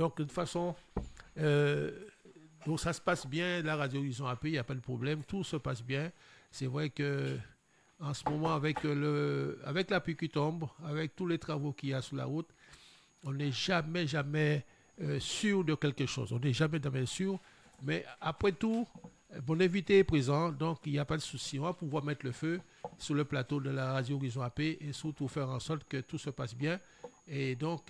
Donc, de toute façon, donc ça se passe bien. La radio Horizon AP, il n'y a pas de problème. Tout se passe bien. C'est vrai que en ce moment, avec la pluie qui tombe, avec tous les travaux qu'il y a sur la route, on n'est jamais sûr de quelque chose. On n'est jamais sûr. Mais après tout, mon invité est présent, donc il n'y a pas de souci. On va pouvoir mettre le feu sur le plateau de la radio Horizon AP et surtout faire en sorte que tout se passe bien. Et donc,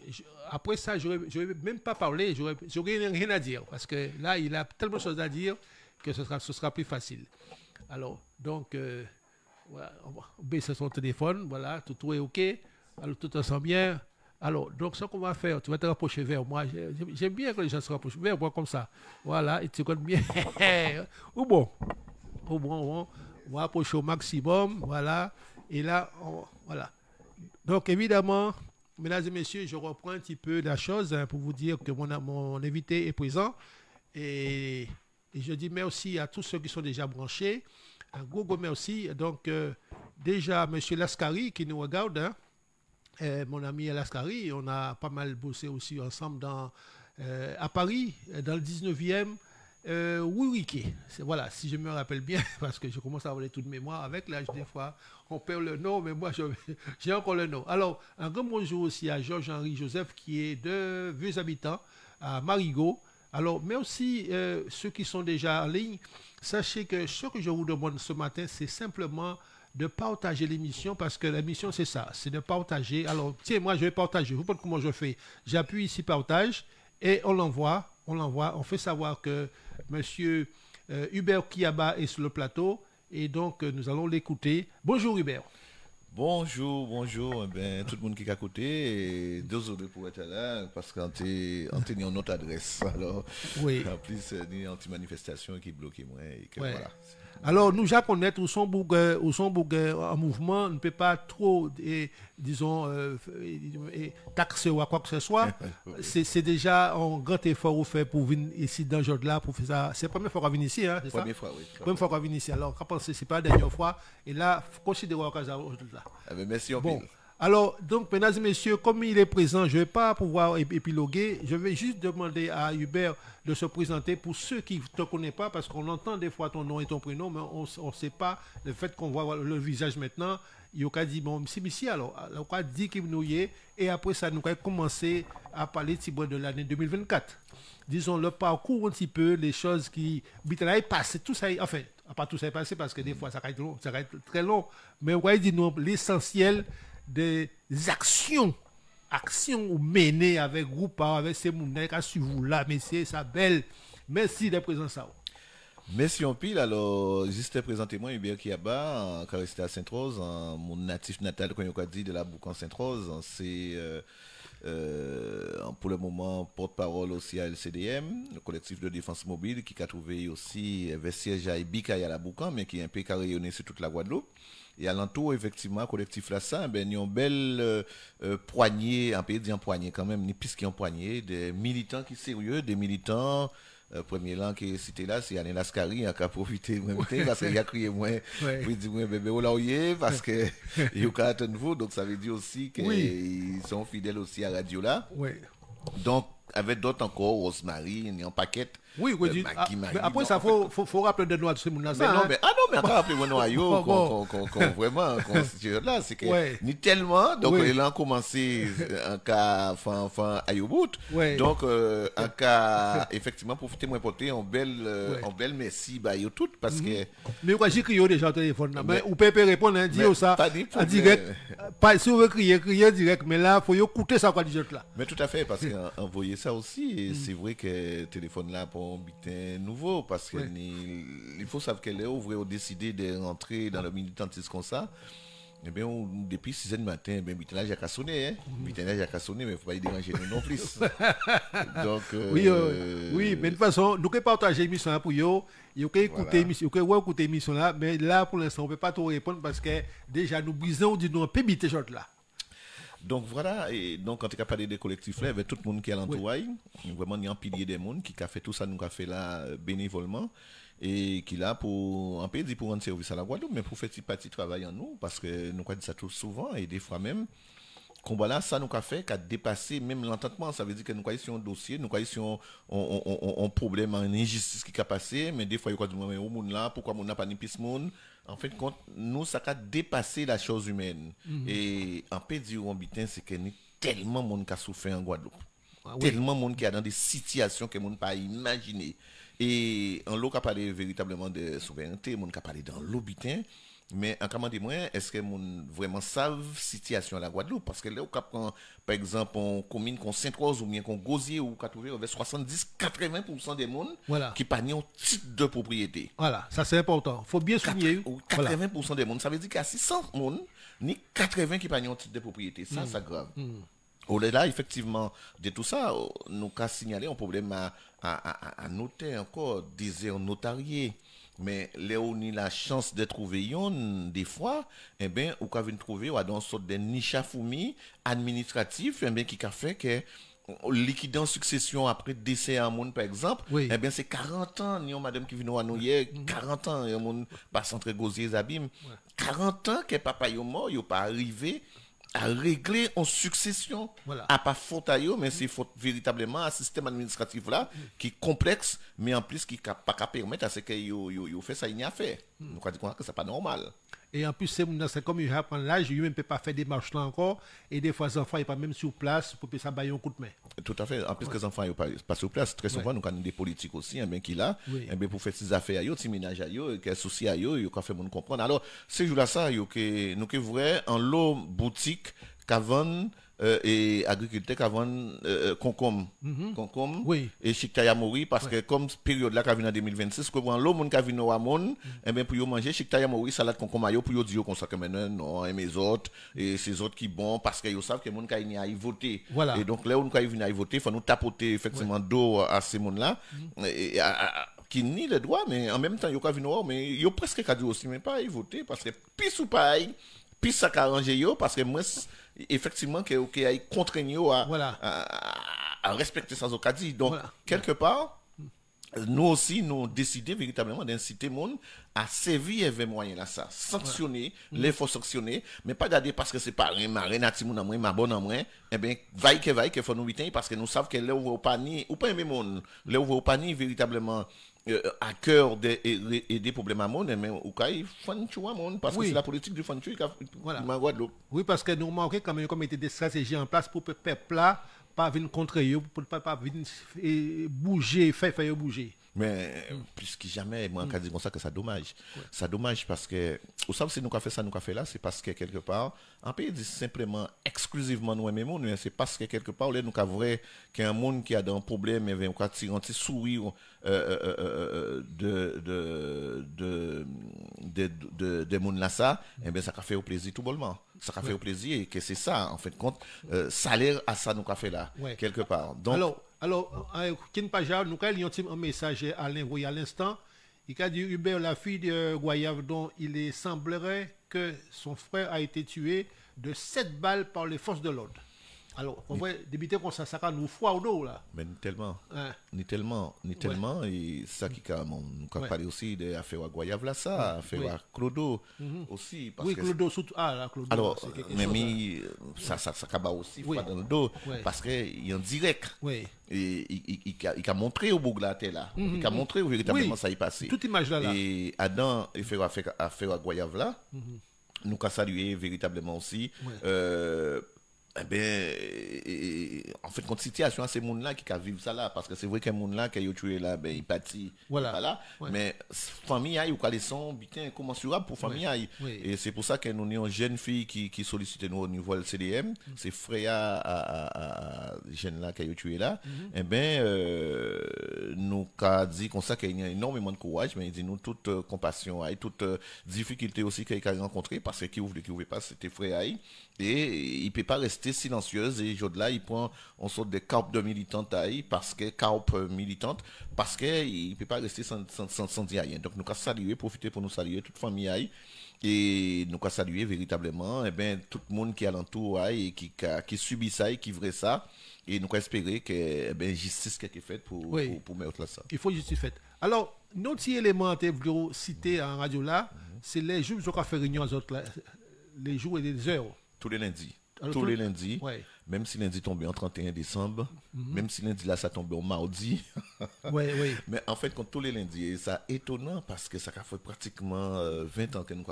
après ça, je ne vais même pas parler, j'aurais rien à dire. Parce que là, il a tellement de choses à dire que ce sera plus facile. Alors, donc, voilà, on va baisser son téléphone, voilà, tout est OK. Alors, tout ensemble bien. Alors, donc, ce qu'on va faire, tu vas te rapprocher vers moi. J'aime bien que les gens se rapprochent vers moi comme ça. Voilà, et tu connais bien. Ou bon, on va approcher au maximum, voilà. Et là, voilà. Donc, évidemment, mesdames et messieurs, je reprends un petit peu la chose pour vous dire que mon invité est présent. Et je dis merci à tous ceux qui sont déjà branchés. Un gros merci. Donc, déjà, M. Lascari qui nous regarde, hein, mon ami Lascari, on a pas mal bossé aussi ensemble à Paris, dans le 19e. Oui, voilà, si je me rappelle bien, parce que je commence à avoir des trous de mémoire avec l'âge, des fois, on perd le nom, mais moi, j'ai encore le nom. Alors, un grand bonjour aussi à Georges-Henri Joseph, qui est de Vieux Habitants, à Marigot. Alors, mais aussi, ceux qui sont déjà en ligne, sachez que ce que je vous demande ce matin, c'est simplement de partager l'émission, parce que l'émission, c'est ça, c'est de partager. Alors, tiens, moi, je vais partager. Vous voyez comment je fais. J'appuie ici, partage, et on l'envoie. On fait savoir que Monsieur Hubert Kiaba est sur le plateau et donc nous allons l'écouter. Bonjour Hubert. Bonjour. Tout le monde qui est à côté, et désolé pour être là, parce qu'on tient notre adresse. Alors, oui. En plus, il y a une petite manifestation qui bloque moi. Et que, ouais. Voilà. Alors, nous já connaître où son bouc en mouvement, ne peut pas trop, disons, taxer ou à quoi que ce soit. C'est déjà un grand effort au fait pour venir ici dans ce là pour faire ça. C'est la première fois qu'on vient ici, hein, c'est ça? Première fois, oui. Première fois qu'on vient ici. Alors, quand pensez, c'est pas la dernière fois. Et là, considérez que ça là. Merci en bon. pile. Alors, donc, mesdames et messieurs, comme il est présent, je ne vais pas pouvoir épiloguer. Je vais juste demander à Hubert de se présenter pour ceux qui ne te connaissent pas, parce qu'on entend des fois ton nom et ton prénom, mais on ne sait pas le fait qu'on voit le visage maintenant. Il a dit, bon, c'est ici, alors, on a dit qu'il nous y est, et après ça, nous avons commencé à parler de l'année 2024. Disons, le parcours un petit peu, les choses qui... est passé, tout ça, enfin, pas tout ça est passé, parce que des fois, ça va être très long, mais on va dire, l'essentiel des actions menées avec groupe, avec ces mounais qui suivent là, messieurs, ça belle. Merci de présenter ça. Merci en pile. Alors, juste présentez-moi Hubert Kiaba, qui resté à Sainte-Rose, mon natif natal, comme on a dit, de la Boucan Sainte-Rose. C'est pour le moment porte-parole aussi à LCDM, le collectif de défense mobile, qui a trouvé aussi siège à Ibika et à la Boucan, mais qui est un peu rayonné sur toute la Guadeloupe. Et alentour, effectivement, collectif là, ça, il y a une belle poignée, un peu dit en poignée quand même, ni plus qu'un poignée, des militants qui sont sérieux, des militants. Premier là qui est cité là, c'est Alain Lascari, qui a profité même temps, parce qu'il a crié moins, pour dire moins bébé au laurier, parce que il y a qu'à attendre vous, donc ça veut dire aussi qu'ils sont fidèles aussi à Radio là. Oui. Donc, avec d'autres encore, Rosemary, il y a un paquet. Oui, mais après ça, faut rappeler de nous à ce monde-là. Mais encore rappelez-moi non à yo, vraiment, là, c'est que ni tellement, donc il a commencé en cas fin à Yobout, donc en cas effectivement profiter moins porter en belle merci bah yo tout parce que mais quoi j'ai crié déjà au téléphone là, mais ou peut répondre dire ça en direct, pas si vous voulez crier direct, mais là faut écouter ça quoi dire là. Mais tout à fait, parce qu'envoyer ça aussi, et c'est vrai que téléphone là pour un bulletin nouveau, parce qu'il faut savoir qu'elle est ouverte ou décider de rentrer dans le militantisme comme ça. Eh bien, depuis 6 h du matin, le bulletin là j'ai sonné, hein. Le bulletin là j'ai sonné, mais il ne faut pas y déranger nous non plus. Donc, oui, mais de toute façon, nous pouvons partager l'émission pour vous. Vous pouvez écouter l'émission là, mais là pour l'instant, on ne peut pas tout répondre parce que déjà nous brisons, nous un peu bité là. Donc voilà, et donc quand tu as parlé des collectifs là, avec tout le monde qui est à l'entourage, vraiment il y a un pilier des mondes qui a fait tout ça, nous a fait là bénévolement, et qui là pour, un peu dit pour rendre service à la Guadeloupe, mais pour faire petit travail en nous, parce que nous avons dit ça tout souvent, et des fois même, combat là, ça nous a fait qu'à dépasser même l'entendement. Ça veut dire que nous avons un dossier, nous avons un problème, une injustice qui a passé, mais des fois, il y a des gens qui disent là, pourquoi on n'a pas ni pis monde. En fait, compte, nous, ça a dépassé la chose humaine. Et en fait, dire en bitin, c'est que nous tellement de monde qui a souffert en Guadeloupe. Ah, oui. Tellement de monde qui est dans des situations que monde pas imaginer. Et en l'eau qui a parlé véritablement de souveraineté, monde qui a parlé dans l'obitin. Mais en comment dire moi, est-ce que moun vraiment savent situation à la Guadeloupe? Parce que là, par exemple, on commune qu'on Sainte-Rose ou bien qu'on Gosier ou qu'on trouve 70-80% des monde qui pas un titre de propriété. Voilà, ça c'est important. Faut bien souligner. 80% des monde, ça veut dire qu'il y a 600 monde, ni 80 qui pas un titre de propriété. Ça, c'est grave. Au-delà, effectivement, de tout ça, nous avons signalé un problème à noter encore, désert notarié. Mais là où on a la chance de trouver des fois, eh bien, on peut trouver dans une sorte de niche à fourmi administratif, eh bien, qui a fait que liquidant succession après décès à un monde, par exemple, eh bien, c'est 40 ans, nous, madame qui vient à nous hier, 40 ans, et un monde passe entre Gosier et Zabim, 40 ans que papa est mort, il n'est pas arrivé à régler en succession. À pas faute à eux, mais c'est faute véritablement à ce système administratif là qui est complexe, mais en plus qui ne peut pas permettre à ce que yo fait ça, il n'y a fait. Nous disons que c'est pas normal. Et en plus, c'est comme il apprend l'âge, il ne peut pas faire des marches là encore, et des fois, les enfants ne sont pas même sur place pour que ça baille un coup de main. Tout à fait. En plus que les enfants ne sont pas sur place, très souvent, nous avons des politiques aussi, qui là, pour faire ces affaires, ces ménages, quels soucis, ils ont fait comprendre. Alors, ces jours-là, ça, nous avons vrai en l'eau boutique qu'avant et agriculteur qu'avant concombre et Chiktaya Mori parce que comme période là qui vient en 2026 que quand l'eau monde qui vient au Amon et bien pour yo manger Chiktaya Mori salade concombre ayo pour yo dire comme ça que maintenant non et mes autres et ces autres qui bon parce que yo savent que monde qui vient y voter et donc là on qui vient y voter faut nous tapoter effectivement dos à ces monde là qui nie le droit mais en même temps yo qui vient mais yo presque qu'a dit aussi mais pas y voter parce que pis ou pareil puis ça a arrangé yo parce que moi effectivement que a contraint à respecter ça qu'a dit donc quelque part nous aussi nous décidé véritablement d'inciter monde à servir avec moyen là ça sanctionner les faut sanctionner mais pas garder parce que c'est pas un renati mon moi ma bonne moi et bien vaille que faut nous vite parce que nous savons que là où pas ni ou pas aimer monde là où pas ni véritablement à cœur des problèmes à monde mais au cas il faut tuer monde parce que c'est la politique du fan tuer Guadeloupe. Oui parce que nous manquons quand même comme des stratégies en place pour peuple là pas venir contre eux pour pas venir bouger faire bouger. Mais plus que jamais, moi, je dis comme ça que c'est dommage. C'est dommage parce que, vous savez, si nous avons fait ça, nous avons fait là, c'est parce que quelque part, un pays dit simplement, exclusivement nous aimons, mais c'est parce que quelque part, nous avons vrai qu'il y a un monde qui a un problème, et on va tirer un petit sourire de monde là, ça, et bien ça a fait au plaisir tout bonnement. Ça a fait au plaisir et que c'est ça, en fait, compte, salaire à ça, nous avons fait là, quelque part. Donc, Alors, Kin Paja, nous avons un message à l'envoyer à l'instant. Il a dit Hubert, la fille de Goyave, dont il semblerait que son frère a été tué de 7 balles par les forces de l'ordre. Alors, on va débuter comme ça nous froid au dos là. Mais ni tellement, et ça qui a parlé aussi de l'affaire à Goyave là, ça, affaire à Clodo aussi. Parce que Clodo, surtout. Clodo. Alors, mais ça acaba aussi froid dans le dos, parce qu'il y a un direct. Et il a montré au Bouglaté là, il a montré où véritablement ça y passé. Toute image là. Et Adam, il fait affaire à Goyave là, nous avons salué véritablement aussi. Eh bien, en fait, contre situation à ces gens-là qui vivent ça là, parce que c'est vrai que ces gens-là qui ont tué là, ben, ils pâtissent. Voilà. Mais famille aille ou quoi les sont, bien commensurable pour famille aille. Et c'est pour ça que nous avons une jeune fille qui sollicite nous au niveau du CDM, c'est Freya à jeune là qui a tué là. Eh bien, nous avons dit comme ça qu'il y a énormément de courage, mais il dit nous toute compassion, toute difficulté aussi qu'il a rencontré, parce que qui ouvre pas, c'était Freya. Et il ne peut pas rester silencieuse. Et Jodla, il prend une sorte de carpe de militante parce que parce qu'il ne peut pas rester sans dire rien. Donc nous avons salué, profiter pour nous saluer toute famille et nous avons salué véritablement tout le monde qui est alentour et qui subit ça et qui vrait ça. Et nous avons espéré que justice qui est faite pour mettre là ça. Il faut justice faite. Alors, notre élément que vous cité en radio là, c'est les jours où on fait réunion les jours et les heures. Tous les lundis. Alors, tous les lundis, Ouais. même si lundi tombait en 31 décembre, même si lundi là ça tombait en mardi. Ouais, ouais. Mais en fait, quand tous les lundis, et ça étonnant parce que ça a fait pratiquement 20 ans que nous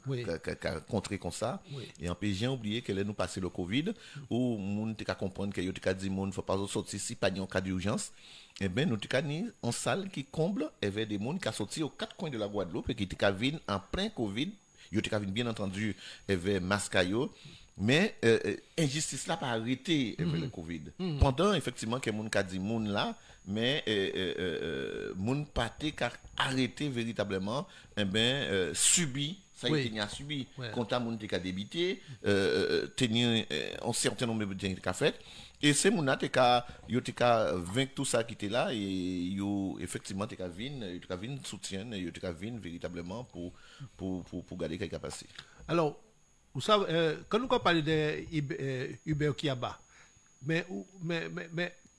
Oui. avons contré comme ça. Oui. Et en pays, j'ai oublié qu'elle est nous passé le Covid, où nous avons comprendre que nous avons dit qu'il ne faut pas sortir si pas en cas d'urgence. Eh bien, nous avons mis en salle qui comble, il y avait des gens qui sont sortis aux quatre coins de la Guadeloupe et qui étaient venus en plein Covid. Ils étaient venus, bien entendu, il y avait masque à eux. Mais injustice là pas arrêté avec le Covid. Pendant effectivement que moun ka dit moun là, mais moun paté qu'a arrêté véritablement subi ça Oui. il a subi Ouais. compta moun te ka débité tenir un certain nombre de biens qu'a fait et c'est moun là te ka vaincre tout ça qui était là et yo effectivement te ka vinn soutien yo te ka vinn véritablement pour garder quelque passé. Alors, vous savez, quand nous parlons de Hubert Kiaba, mais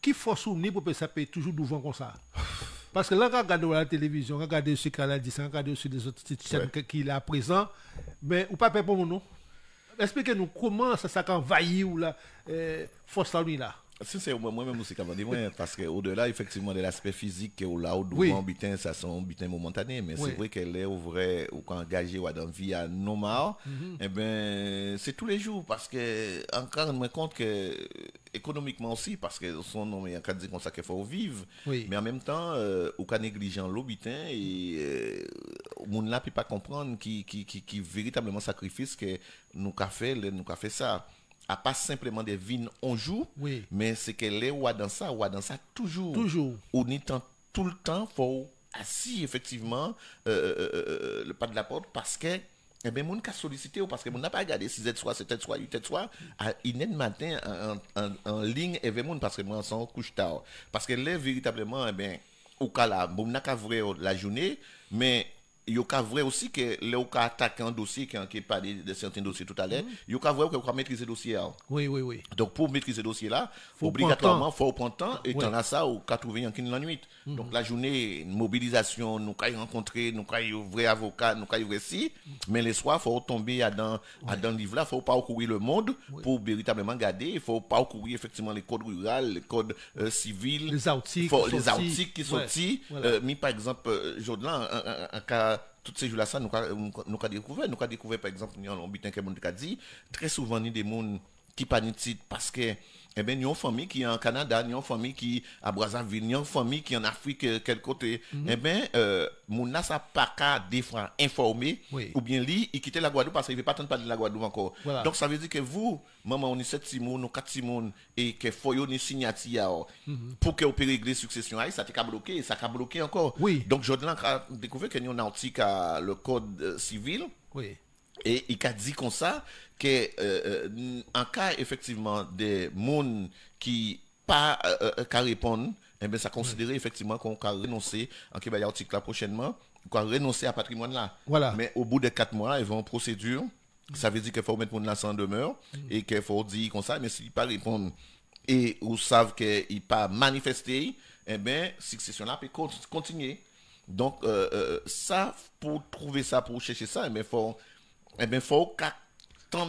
qui force ou ni pour que ça paye toujours devant comme ça? Parce que là, quand on regarde la télévision, on regarde ce qu'elle a dit, on regarde sur des autres chaînes qui est à présent, mais ou pas peur pour nous. Expliquez-nous comment ça envahit ou la force là, là. C'est moi-même aussi qui m'a parce qu'au-delà effectivement de l'aspect physique que là où Oui. devant bitin ça sont bitin momentané mais Oui. c'est vrai qu'elle est au vrai ou quand engagé ou dans vie à normal et ben c'est tous les jours parce que encore on me compte que économiquement aussi parce que son nom il y a qu'à dire comme ça qu'il faut vivre Oui. mais en même temps ou qu'à négligent l'obitin et moun là peut pas comprendre qui véritablement sacrifice que nous qu'a fait ça à pas simplement des vignes on joue, Oui. mais c'est qu'elle est ou dans ça toujours. Toujours. Ou ni tant tout le temps faut assis effectivement le pas de la porte parce que eh ben moun ka sollicité ou parce que moun n'a pas regardé 6h soir 7h soir 8h soir à inédit matin en ligne avec moun parce que moi sans couche tard parce que là véritablement eh ben ou ka là moun n'a ka vrai la journée mais yo ka vrai aussi que là ou ka attaquer un dossier qui parlé de certains dossiers tout à l'heure yo ka vrai que ka maîtriser dossier là. Oui. Donc pour maîtriser ce dossier là Faut obligatoirement faut prendre temps et Oui. dans là ça ou ka trouver en la nuit. Donc la journée mobilisation nous ka rencontrer nous ka vrai avocat nous ka vrai si mais les soirs faut tomber à dans livre là faut pas courir le monde pour véritablement garder il faut pas courir effectivement les codes ruraux les codes civils Les articles les articles qui sortis Voilà. mis par exemple Jodelan un cas tous ces jours-là, ça, nous avons découvert, par exemple, nous avons dit, très souvent, il y a des gens qui paniquent parce que, eh bien, il y a une famille qui est en Canada, il y a une famille qui est à Brazzaville, il y a une famille qui est en Afrique, quel côté. Eh bien, mon n'a pas qu'à des fois informer, Oui. ou bien lui, il quitte la Guadeloupe parce qu'il ne veut pas tant parler de la Guadeloupe encore. Voilà. Donc, ça veut dire que vous, maman, on est 7 Simon, 4 Simon, et que faut une signature pour que vous puissiez régler succession, ça t'a bloqué, ça t'a bloqué encore. Oui. Donc, Jordan a découvert qu'il y a un article à le code civil. Oui. Et il a dit comme ça que en cas effectivement des gens qui pas répondent, eh bien ça considérait effectivement qu'on a renoncé en qu'il va y article là prochainement, qu'on a renoncé à patrimoine là. Voilà. Mais au bout de 4 mois, ils vont en procédure. Ça veut dire qu'il faut mettre mon là sans demeure et qu'il faut dire comme ça, mais s'il pas répondre et ou savent qu'il pas manifesté, eh bien succession là peut continuer. Donc ça pour trouver ça pour chercher ça, mais faut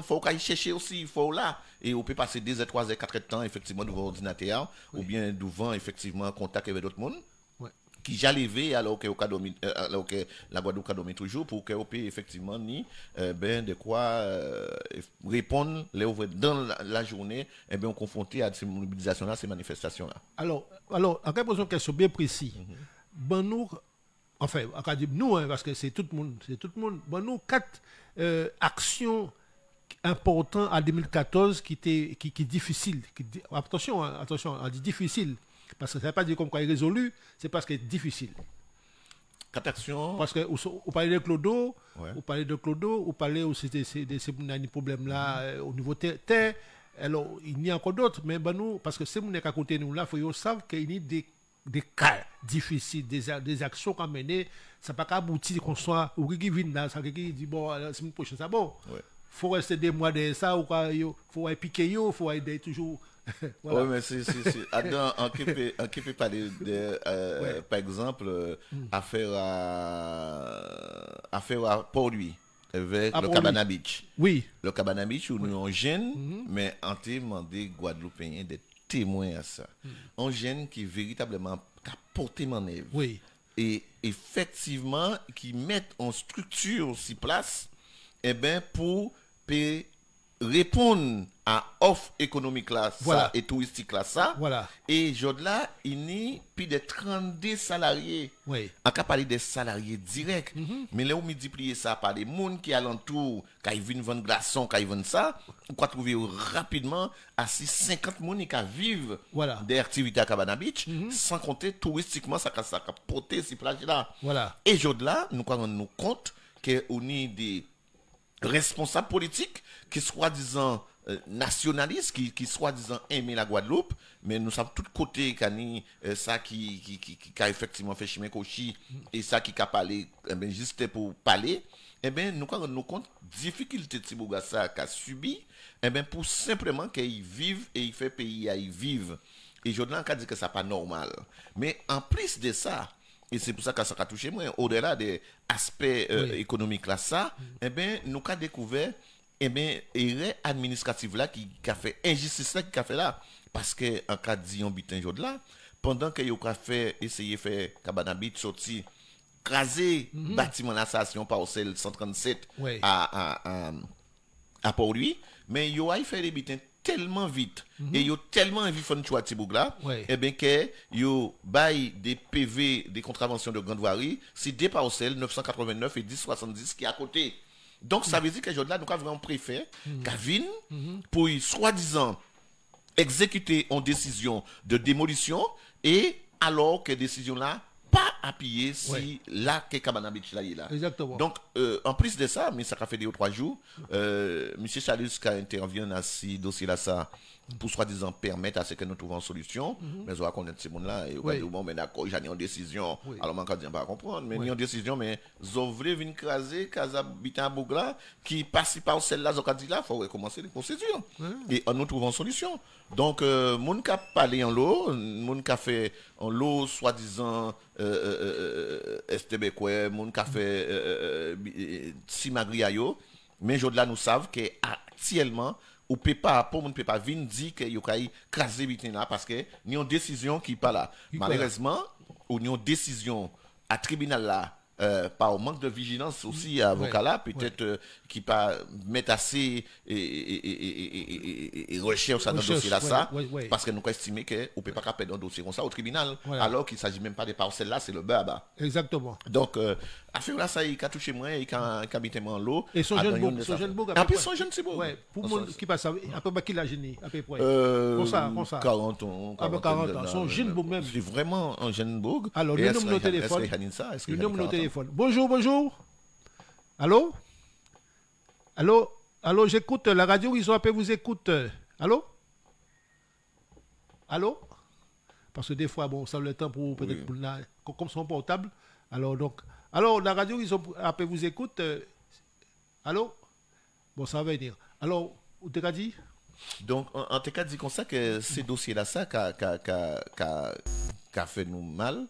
faut qu'à y chercher aussi, il faut là. Et on peut passer 2 heures, 3 heures, 4 heures de temps, effectivement, devant l'ordinateur, ou bien devant, effectivement, contact avec d'autres monde, qui j'ai levé alors que la Guadeloupe a dormi toujours, pour qu'on puisse, effectivement, ni, de quoi répondre dans la journée, on confronté à ces mobilisations-là, ces manifestations-là. Alors, en posant une question bien précise, ben nous, enfin, nous, hein, parce que c'est tout le monde, ben nous, 4 actions importantes en 2014 qui est difficile. Attention, on dit difficile, parce que ça ne veut pas dire comme quoi il est résolu, c'est parce que c'est difficile. 4 actions. Parce que vous parlez de Clodo, vous parlez aussi de ces problèmes-là au niveau terre. Alors, il y a encore d'autres, mais ben nous, parce que c'est mon à côté de nous là, il faut savoir qu'il y a des cas difficiles, des actions qu'on mène, ça ne peut pas aboutir qu'on soit, ou qui vient là, ça qui dit, bon, la semaine prochaine, ça bon. Ouais. Faut rester des mois de ça, ou quoi, faut piquer, faut aider toujours. Voilà. Oui, mais c'est. On peut parler de, par exemple, affaire à produits. avec Ah, le pour Cabana lui. Beach. Oui. Le Cabana Beach, où nous on gêne, mais on t'a demandé Guadeloupéens d'être témoins à ça. On gêne qui véritablement a porté mon œuvre. Oui. Et effectivement, qui mettent en structure aussi place, eh ben, pour répondre à offre économique là, Voilà. ça, et touristique là, ça. Voilà. Et je là, il n'y a plus de 32 salariés. Oui. On peut parler des salariés directs, mais là, on multiplie ça par des gens qui alentour, quand ils viennent vendre glaçons, quand ils vendent ça, on peut trouver rapidement assez 50 personnes qui vivent Voilà. des activités à Cabana Beach, sans compter touristiquement, ça a porté ces plages-là. Voilà. Et là, nous nous compte qu'on est des responsables politiques qui soi-disant nationalistes, qui soi-disant aiment la Guadeloupe, mais nous sommes tous côtés ça qui a effectivement fait chemin Kochi et ça qui a parlé juste pour parler. Eh bien, nous nous compte difficulté de Tibouga ça qu'a subi, eh bien, pour simplement qu'ils vivent et ils fait pays à y vivre. Et Jordan a dit que ça pas normal. Mais en plus de ça, et c'est pour ça que ça a touché moi, au-delà des aspects économiques là, ça, eh bien, nous avons découvert, eh bien, erreur administrative là qui a fait injustice là qui a fait là. Parce que, en cas de Dion Bitin là, pendant que vous avez fait, essayer de faire Cabana Beach sorti, craser bâtiment la station parcelle 137 Oui. à Port-Louis, mais vous avez fait les bitins tellement vite et yo tellement envie de faire Tibougla, Ouais. et bien que yo bail des PV des contraventions de grande voirie, c'est des parcelles 989 et 1070 qui est à côté. Donc ça veut dire que là nous avons vraiment préfet Kavin pour soi-disant exécuter une décision de démolition et alors que décision là pas appuyée si là que Cabana Beach là est là. Exactement. Donc en plus de ça, mais ça a fait 2 ou 3 jours, monsieur Chalus qui intervient dans ce dossier là ça pour soi-disant permettre à ce que nous trouvions une solution, mais on va connaître ces monde là et on va dire bon mais d'accord, j'ai une décision. Alors man dire pas comprendre, mais une décision mais zovle vinn craser Casabita Bougla qui passe par celle-là dit là, faut recommencer les procédures. Et on nous trouvons une solution. Donc moun qui a parlé en l'eau, moun qui a fait en l'eau soi-disant STB moun qui a fait Simagriayo, mais aujourd'hui nous savons que actuellement ou peut pas pour peut pas venir dire que yo kay craser bitin là parce que ni une décision qui pas là. Malheureusement, ou ni une décision à tribunal là par manque de vigilance aussi avocat là peut-être qui pas mettre assez et recherche dans le dossier là ça parce que nous estimons que on peut pas perdre un dossier comme ça au tribunal alors qu'il s'agit même pas des parcelles là c'est le baba. Exactement. Donc affaire là ça il a touché moi et quand habité en l'eau et son jeune beau en plus son jeune c'est beau. Ouais, pour monde qui passe après qui l'a gêné à peu près. Comme ça 40 ans. Ah ben 40 ans, son jeune beau même. C'est vraiment un jeune beau. Alors nous nommons nos téléphones. Nous nommons nos téléphones. Bonjour, bonjour. Allô? Allô? Allô, j'écoute la radio, ils ont appelé, vous écoute. Allô? Allô? Parce que des fois, bon, ça a le temps pour peut-être comme son portable. Alors, donc, alors la radio, ils ont appelé, vous écoute. Allô? Bon, ça va venir. Alors, vous t'as dit? Donc, en tout cas, dit comme ça que ces dossiers-là, ça, qu'a fait nous mal,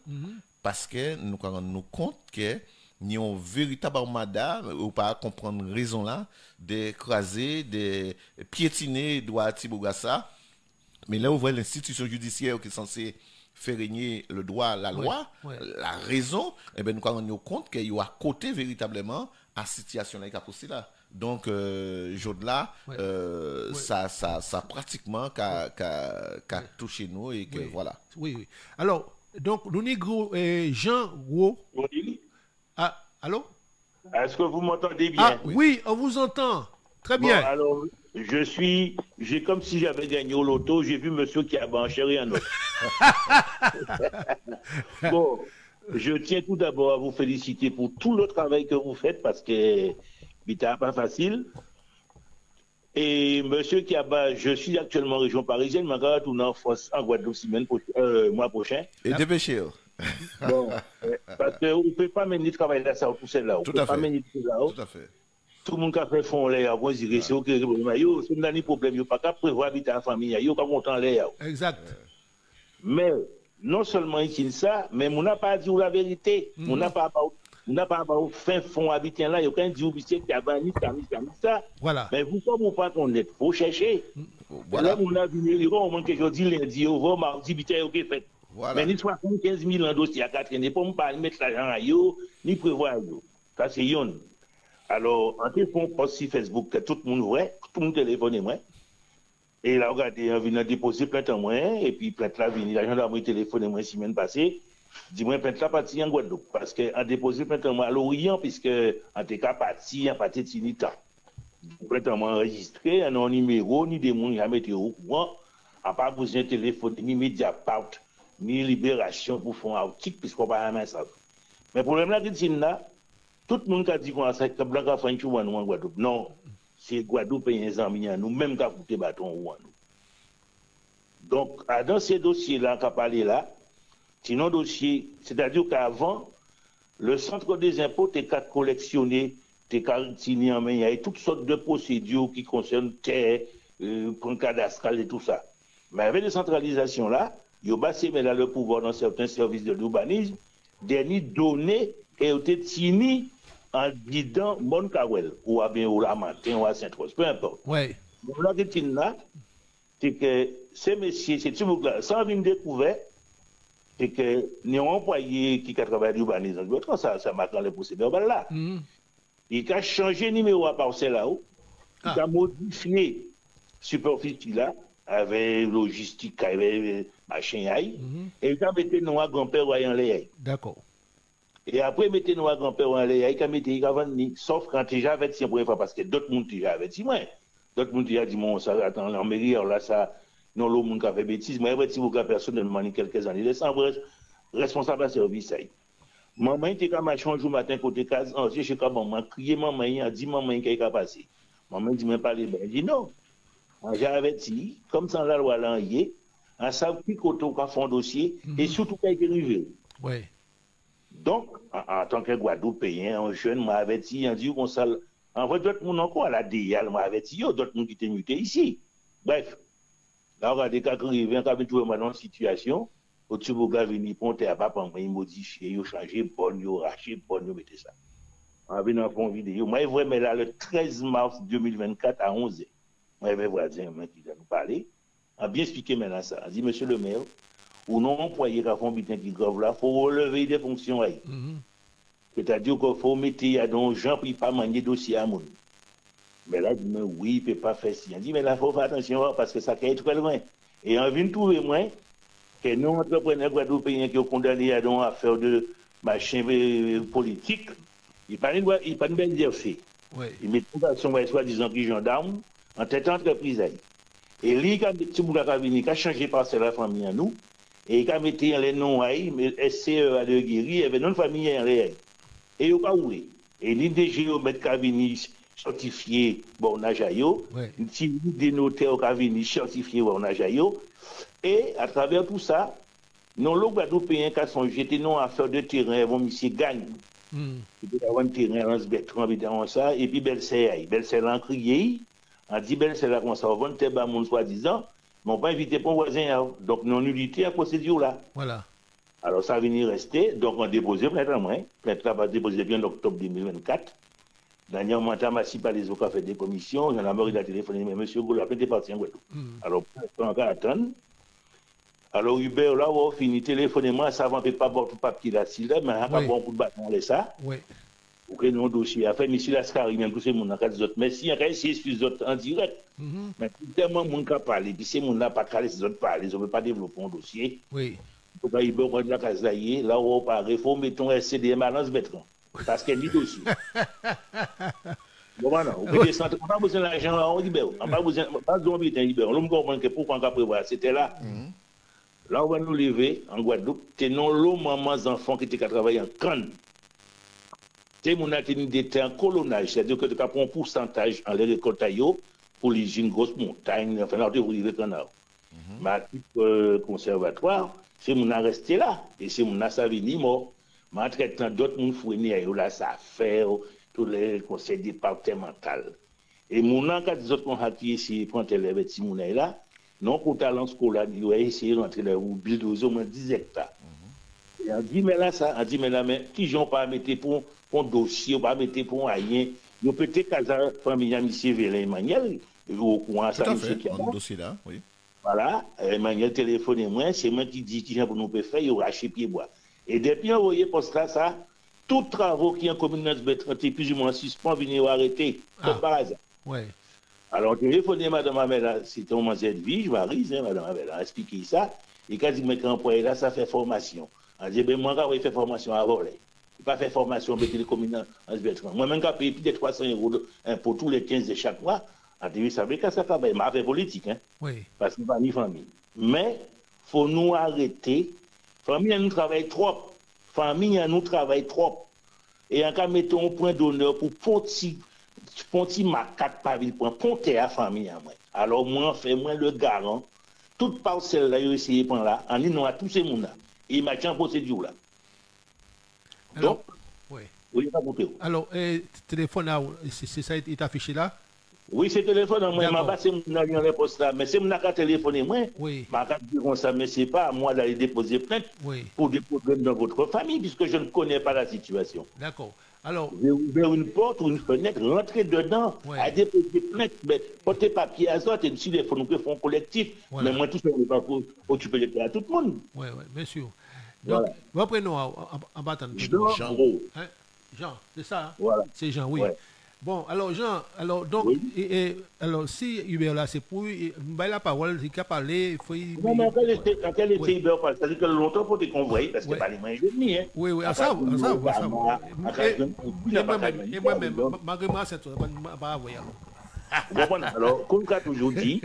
parce que nous nous compte que nous avons véritablement madame, ou pas comprendre raison là, de craser, de piétiner droit Tibougassa. Mais là, on voit l'institution judiciaire qui est censée faire régner le droit, la loi, la raison, et bien nous nous rendons compte qu'il y a à côté véritablement à la situation là qui a posé là. Donc, là, ça pratiquement qu'a touché nous et que voilà. Oui, oui. Alors, donc, nous négro Jean Ro. Ah, allô? Est-ce que vous m'entendez bien? Ah, oui, on vous entend. Très bien. Bon, alors, j'ai comme si j'avais gagné au loto, j'ai vu monsieur qui a enchéri un autre. Bon, je tiens tout d'abord à vous féliciter pour tout le travail que vous faites parce que c'est pas facile. Et monsieur Kiaba, je suis actuellement en région parisienne, mais je vais retourner en France, en Guadeloupe, mois prochain. Et dépêchez. Bon, parce qu'on ne peut pas mener le travail là, ça va pousser là. Tout à fait. Tout à fait. Tout le monde qui a fait fond là, on dirait c'est OK. Yo, c'est un problème, yo pas qu'à prévoir habiter en famille, yo pas monter là. Exact. Mais non seulement il dit ça, mais on n'a pas dit la vérité. On n'a pas On n'a pas fin fond habitant là, il y a aucun dit monsieur qui a banni ça. Voilà. Mais vous, comme vous pas connaître, il faut chercher. Voilà. Là, on a vu les au moins que je dis lundi, au revoir, mardi, bité, ok, fait. Voilà. Mais ni 75 000 en dossier à 4 ne pas me pas mettre l'argent à yo, ni prévoir yo. Ça, c'est yon. Alors, en téléphone, post sur Facebook, que tout le monde voit, tout le monde téléphone moi. Et là, regardez, on vient déposer plainte en moi, et puis plainte là, vient, la gendarmerie téléphone moi, semaine passée. Dis-moi, plainte là, parti en Guadeloupe. Parce qu'en déposé plainte en moi à l'Orient, puisque, en tout cas, parti de Tinita. Plainte en moi enregistré, en numéro, ni des gens jamais été au courant, à pas besoin de téléphone, ni Mediapart, ni Libération pour faire un article, puisqu'on pas jamais ça. Mais le problème là, c'est là, tout le monde a dit qu'on a fait que Blanc a fait un chou en Guadeloupe. Non, c'est Guadeloupe et les amis, nous-mêmes qui avons coûté bâton ou nous. Donc, dans ces dossiers-là, qu'on a parlé là, sinon dossier, c'est-à-dire qu'avant, le centre des impôts était qu'à collectionner, était qu'à signer en main, il y a toutes sortes de procédures qui concernent terre, point cadastral et tout ça. Mais avec la décentralisation là, il y a passé là le pouvoir dans certains services de l'urbanisme, dernier données qui ont été signées en guidant Mon Kawel, ou à bien ou la matin, ou à Saint-Rose, peu importe. Oui. Donc là, c'est que ces messieurs, c'est tout là, sans une découverte, c'est que nous avons employé qui a travaillé l'urbanisme, ça m'a quand les procédures là. Il a changé le numéro à parcelle là-haut, il a modifié superficie là, avec logistique, avec machin aïe, et il a mis nous à grand-père en l'air. D'accord. Et après, mettez nous à grand-père en l'air, il a mis il a vendu, sauf quand il a averti pour une fois, parce que d'autres monde déjà averti moi. D'autres monde déjà dit, bon, ça attend, en mairie, là, ça, non, l'homme monde qui a fait bêtise, mais averti vous personnellement, quelques années, il est responsable à service aïe. Maman était comme un jour matin côté case, je sais pas maman, crier maman, il a dit maman qui a passé. Maman dit, mais pas les bains. Il dit non. J'ai averti, comme ça la loi là, il est, un savent qui côté qui a fait un dossier, et surtout qui a été arrivé. Oui. Donc, en tant que Guadeloupéen, un jeune m'a averti, il dit qu'on ça, en vrai, d'autres monde encore à la DIA, m'a averti, d'autres monde qui étaient mutés ici. Bref, là, on a des cas qui arrivent, on a trouvé dans une situation, au-dessus de la venu ponter à papa, il modifié, il a changé, bon, il a raché, bon, il a mis ça. On a vu dans une vidéo. Moi, vraiment, là, le 13 mars 2024 à 11h, moi, j'avais voisin qui nous parler, a bien expliqué maintenant ça. A dit, monsieur le maire, ou non employé qui a fait un butin qui grave là, il faut relever des fonctions. C'est-à-dire qu'il faut mettre à des gens pour ne pas manier dossier à monde. Mais là, il dit, oui, il ne peut pas faire ça. Il dit, mais là, il faut faire attention parce que ça peut très loin. Et on vient de trouver moins que nos entrepreneurs guadeloupéens qui ont condamné à des affaires de machin politique, ils ne pas bien exercer. Ils mettent en façon, soi-disant, qui gendarme, en tête d'entreprise. Et lui, quand il a changé par la famille à nous, et il a mis les noms à SCE à de guérir, il y avait une famille en réel. Et il n'a pas roulé. Et l'IDG au mettre Cavini certifié, bon, on a jaillot. Si des notaires au Cavini certifié, bon, on a jaillot. Et à travers tout ça, nos lots guadeloupéens qui sont jetés non à faire de terrain, ils vont monsieur gagne. Il peut y avoir un terrain, on se bétron, évidemment, ça. Et puis Belle-Serre, Belle-Serre en crié, on dit Belle-Serre comme ça, on va te battre, mon soi-disant, mais on va pas inviter pour voisin. Donc, non-nullité à procédure là. Voilà. Alors, ça va venir rester. Donc, on dépose plainte à moi. Plainte là va déposer bien en octobre 2024. Dernièrement, Tamassi par les autres a fait des commissions. J'en ai marre de téléphoner, mais monsieur Goula, plainte est parti en Guadeloupe. Alors, on va attendre. Alors, Hubert, là, on finit téléphoner-moi, ça va pas avoir tout papier là, mais on va avoir un coup de bâton, on laisse ça. Oui. Pour que nos dossiers, après, M. Lascari, même tous ces gens, mais si on a essayé sur les autres en direct, mais tellement de gens qui parlent, puis ces gens n'a pas calé ces autres parler, ils ne veulent pas développer un dossier. Oui. Donc, il peut prendre la case là, on parle, il faut mettre un SCDM à lance bétron. Parce qu'il y a des dossiers. Bon, voilà, on peut descendre, on n'a pas besoin d'argent, on libère. On n'a pas besoin de libérer. On comprend que pourquoi on a prévoir, c'était là. Là, on va nous lever en Guadeloupe. C'est non l'eau, maman, enfants qui étaient à travailler en canne. C'est mon activité en colonnage, c'est-à-dire que tu as un pourcentage en les récoltes pour les une grosse montagne, enfin, là, vous vivez en or. Ma type conservatoire, c'est mon resté là. Et c'est mon savini mort. Ma traitant d'autres moun fouini à là, ça fait tous les conseils départementaux. Et mon an, quand les autres ont hâté ici, prendre les petits moun là, non, pour talent scolaire, il a essayé d'entrer là, ou bulldozer au moins 10 hectares. On dit, mais là, ça, on dit, mais là, mais qui j'en pas mettre pour un dossier, pas mettre pour rien. Nous peut-être qu'à la famille, M. Vélin Emmanuel, au courant, Tout ça, à M. fait, Kiaba. on dossier là, oui. Voilà, Emmanuel téléphone moi, c'est moi qui dis qui pour nous peut faire, il aura acheté pied bois. Et depuis envoyé poste là, ça, tous travaux qui en commune de plus ou moins suspens, venir arrêter, comme par hasard. Ouais. Alors, téléphoné Madame Amela, c'était un cette vie, je m'arrive, Madame Amela a expliqué ça, et quand il m'a employé là, ça fait formation. On dit, ben moi, quand il fait formation à voler, il pas fait formation avec les communes en Bertrand. Moi-même, quand je paye plus de 300 € pour tous les 15 de chaque mois, on dit, ça veut dire que ça fait, il m'a fait politique, hein, Oui. parce qu'il n'y a pas ni famille. Mais, il faut nous arrêter. Famille, nous travaille trop. Famille, nous travaille trop. Et en cas, mettons un point d'honneur pour Ponti macaque par ville point ponter à famille à moi. Alors moi fait moi le garant toute parcelle là yo essayer prendre là en ligne à tous ces monde là et il m'a en procédure là. Alors, Donc oui. oui, pas compter. Alors, téléphone là, c'est ça qui est affiché là? Oui, c'est téléphone moi m'a D'accord. passé mon dans les postes là mais c'est mon a téléphoner moi. Oui. M'a dire comme ça mais c'est pas à moi d'aller déposer plainte Oui. pour des problèmes dans votre famille puisque je ne connais pas la situation. D'accord. Alors, J'ai ouvert une porte ou une fenêtre, rentrer dedans, Ouais. à déposer plainte, mais porter papier à autres, et si les fonds nous font collectif, Voilà. mais moi tout ça, on ne pas pour occuper les à tout le monde. oui, oui, bien sûr. Donc, Voilà. reprenons en battant. Jean, gros. Hein? Jean, c'est ça? Hein? Voilà. C'est Jean, oui. Ouais. Bon, alors Jean, alors donc, Oui. alors si Hubert là, c'est pour la parole, il a parlé, il faut. Non, mais quand elle était Oui. Hubert, ça dit que longtemps pour te convoyer, parce que Ouais. pas les mains ennemies, hein. Oui, oui, à ça, à ça. Et moi-même, malgré moi, c'est toi, pas envoyer alors. Alors, comme tu as toujours dit,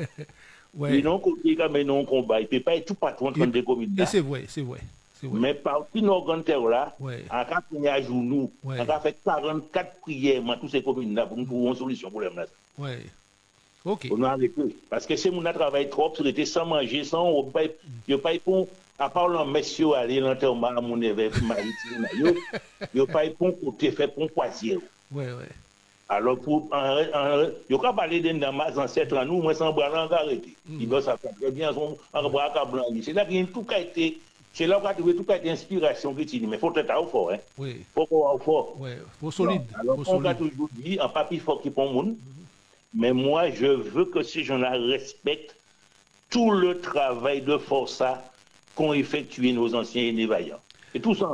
Ouais. ils n'ont côté comme ils n'ont combat, il ne peut pas être tout patron de des communes. Et c'est vrai, c'est vrai. C'est vrai. Mais parti nos grands terres là, Ouais. en cas de à genoux, Ouais. on a fait 44 prières dans toutes ces communes là pour nous trouver une solution pour le problème là. Ouais. Ok. On a arrêté. Parce que si on a travaillé trop, ça était sans manger, sans, on ne pas pour, à part le monsieur aller l'enterrement à mon évêque maritime, il n'y a pas pour côté fait pour poisier. Ouais, ouais. Alors, pour, il n'y a pas parler de nos ancêtres à nous, moi, sans bras arrêté. Il doit savoir très bien son bras blanc. C'est là qu'il y a tout qui a été. C'est là où tout a été inspiration qui dit, mais il faut être fort, hein. Oui. Il faut qu'on soit fort. Ouais. Faut solide. Alors, Faut on a solide. toujours dit, en papier fort qui prend le monde, mais moi, je veux que ces gens-là respectent tout le travail de force qu'ont effectué nos anciens aînés vaillants. Et tout ça,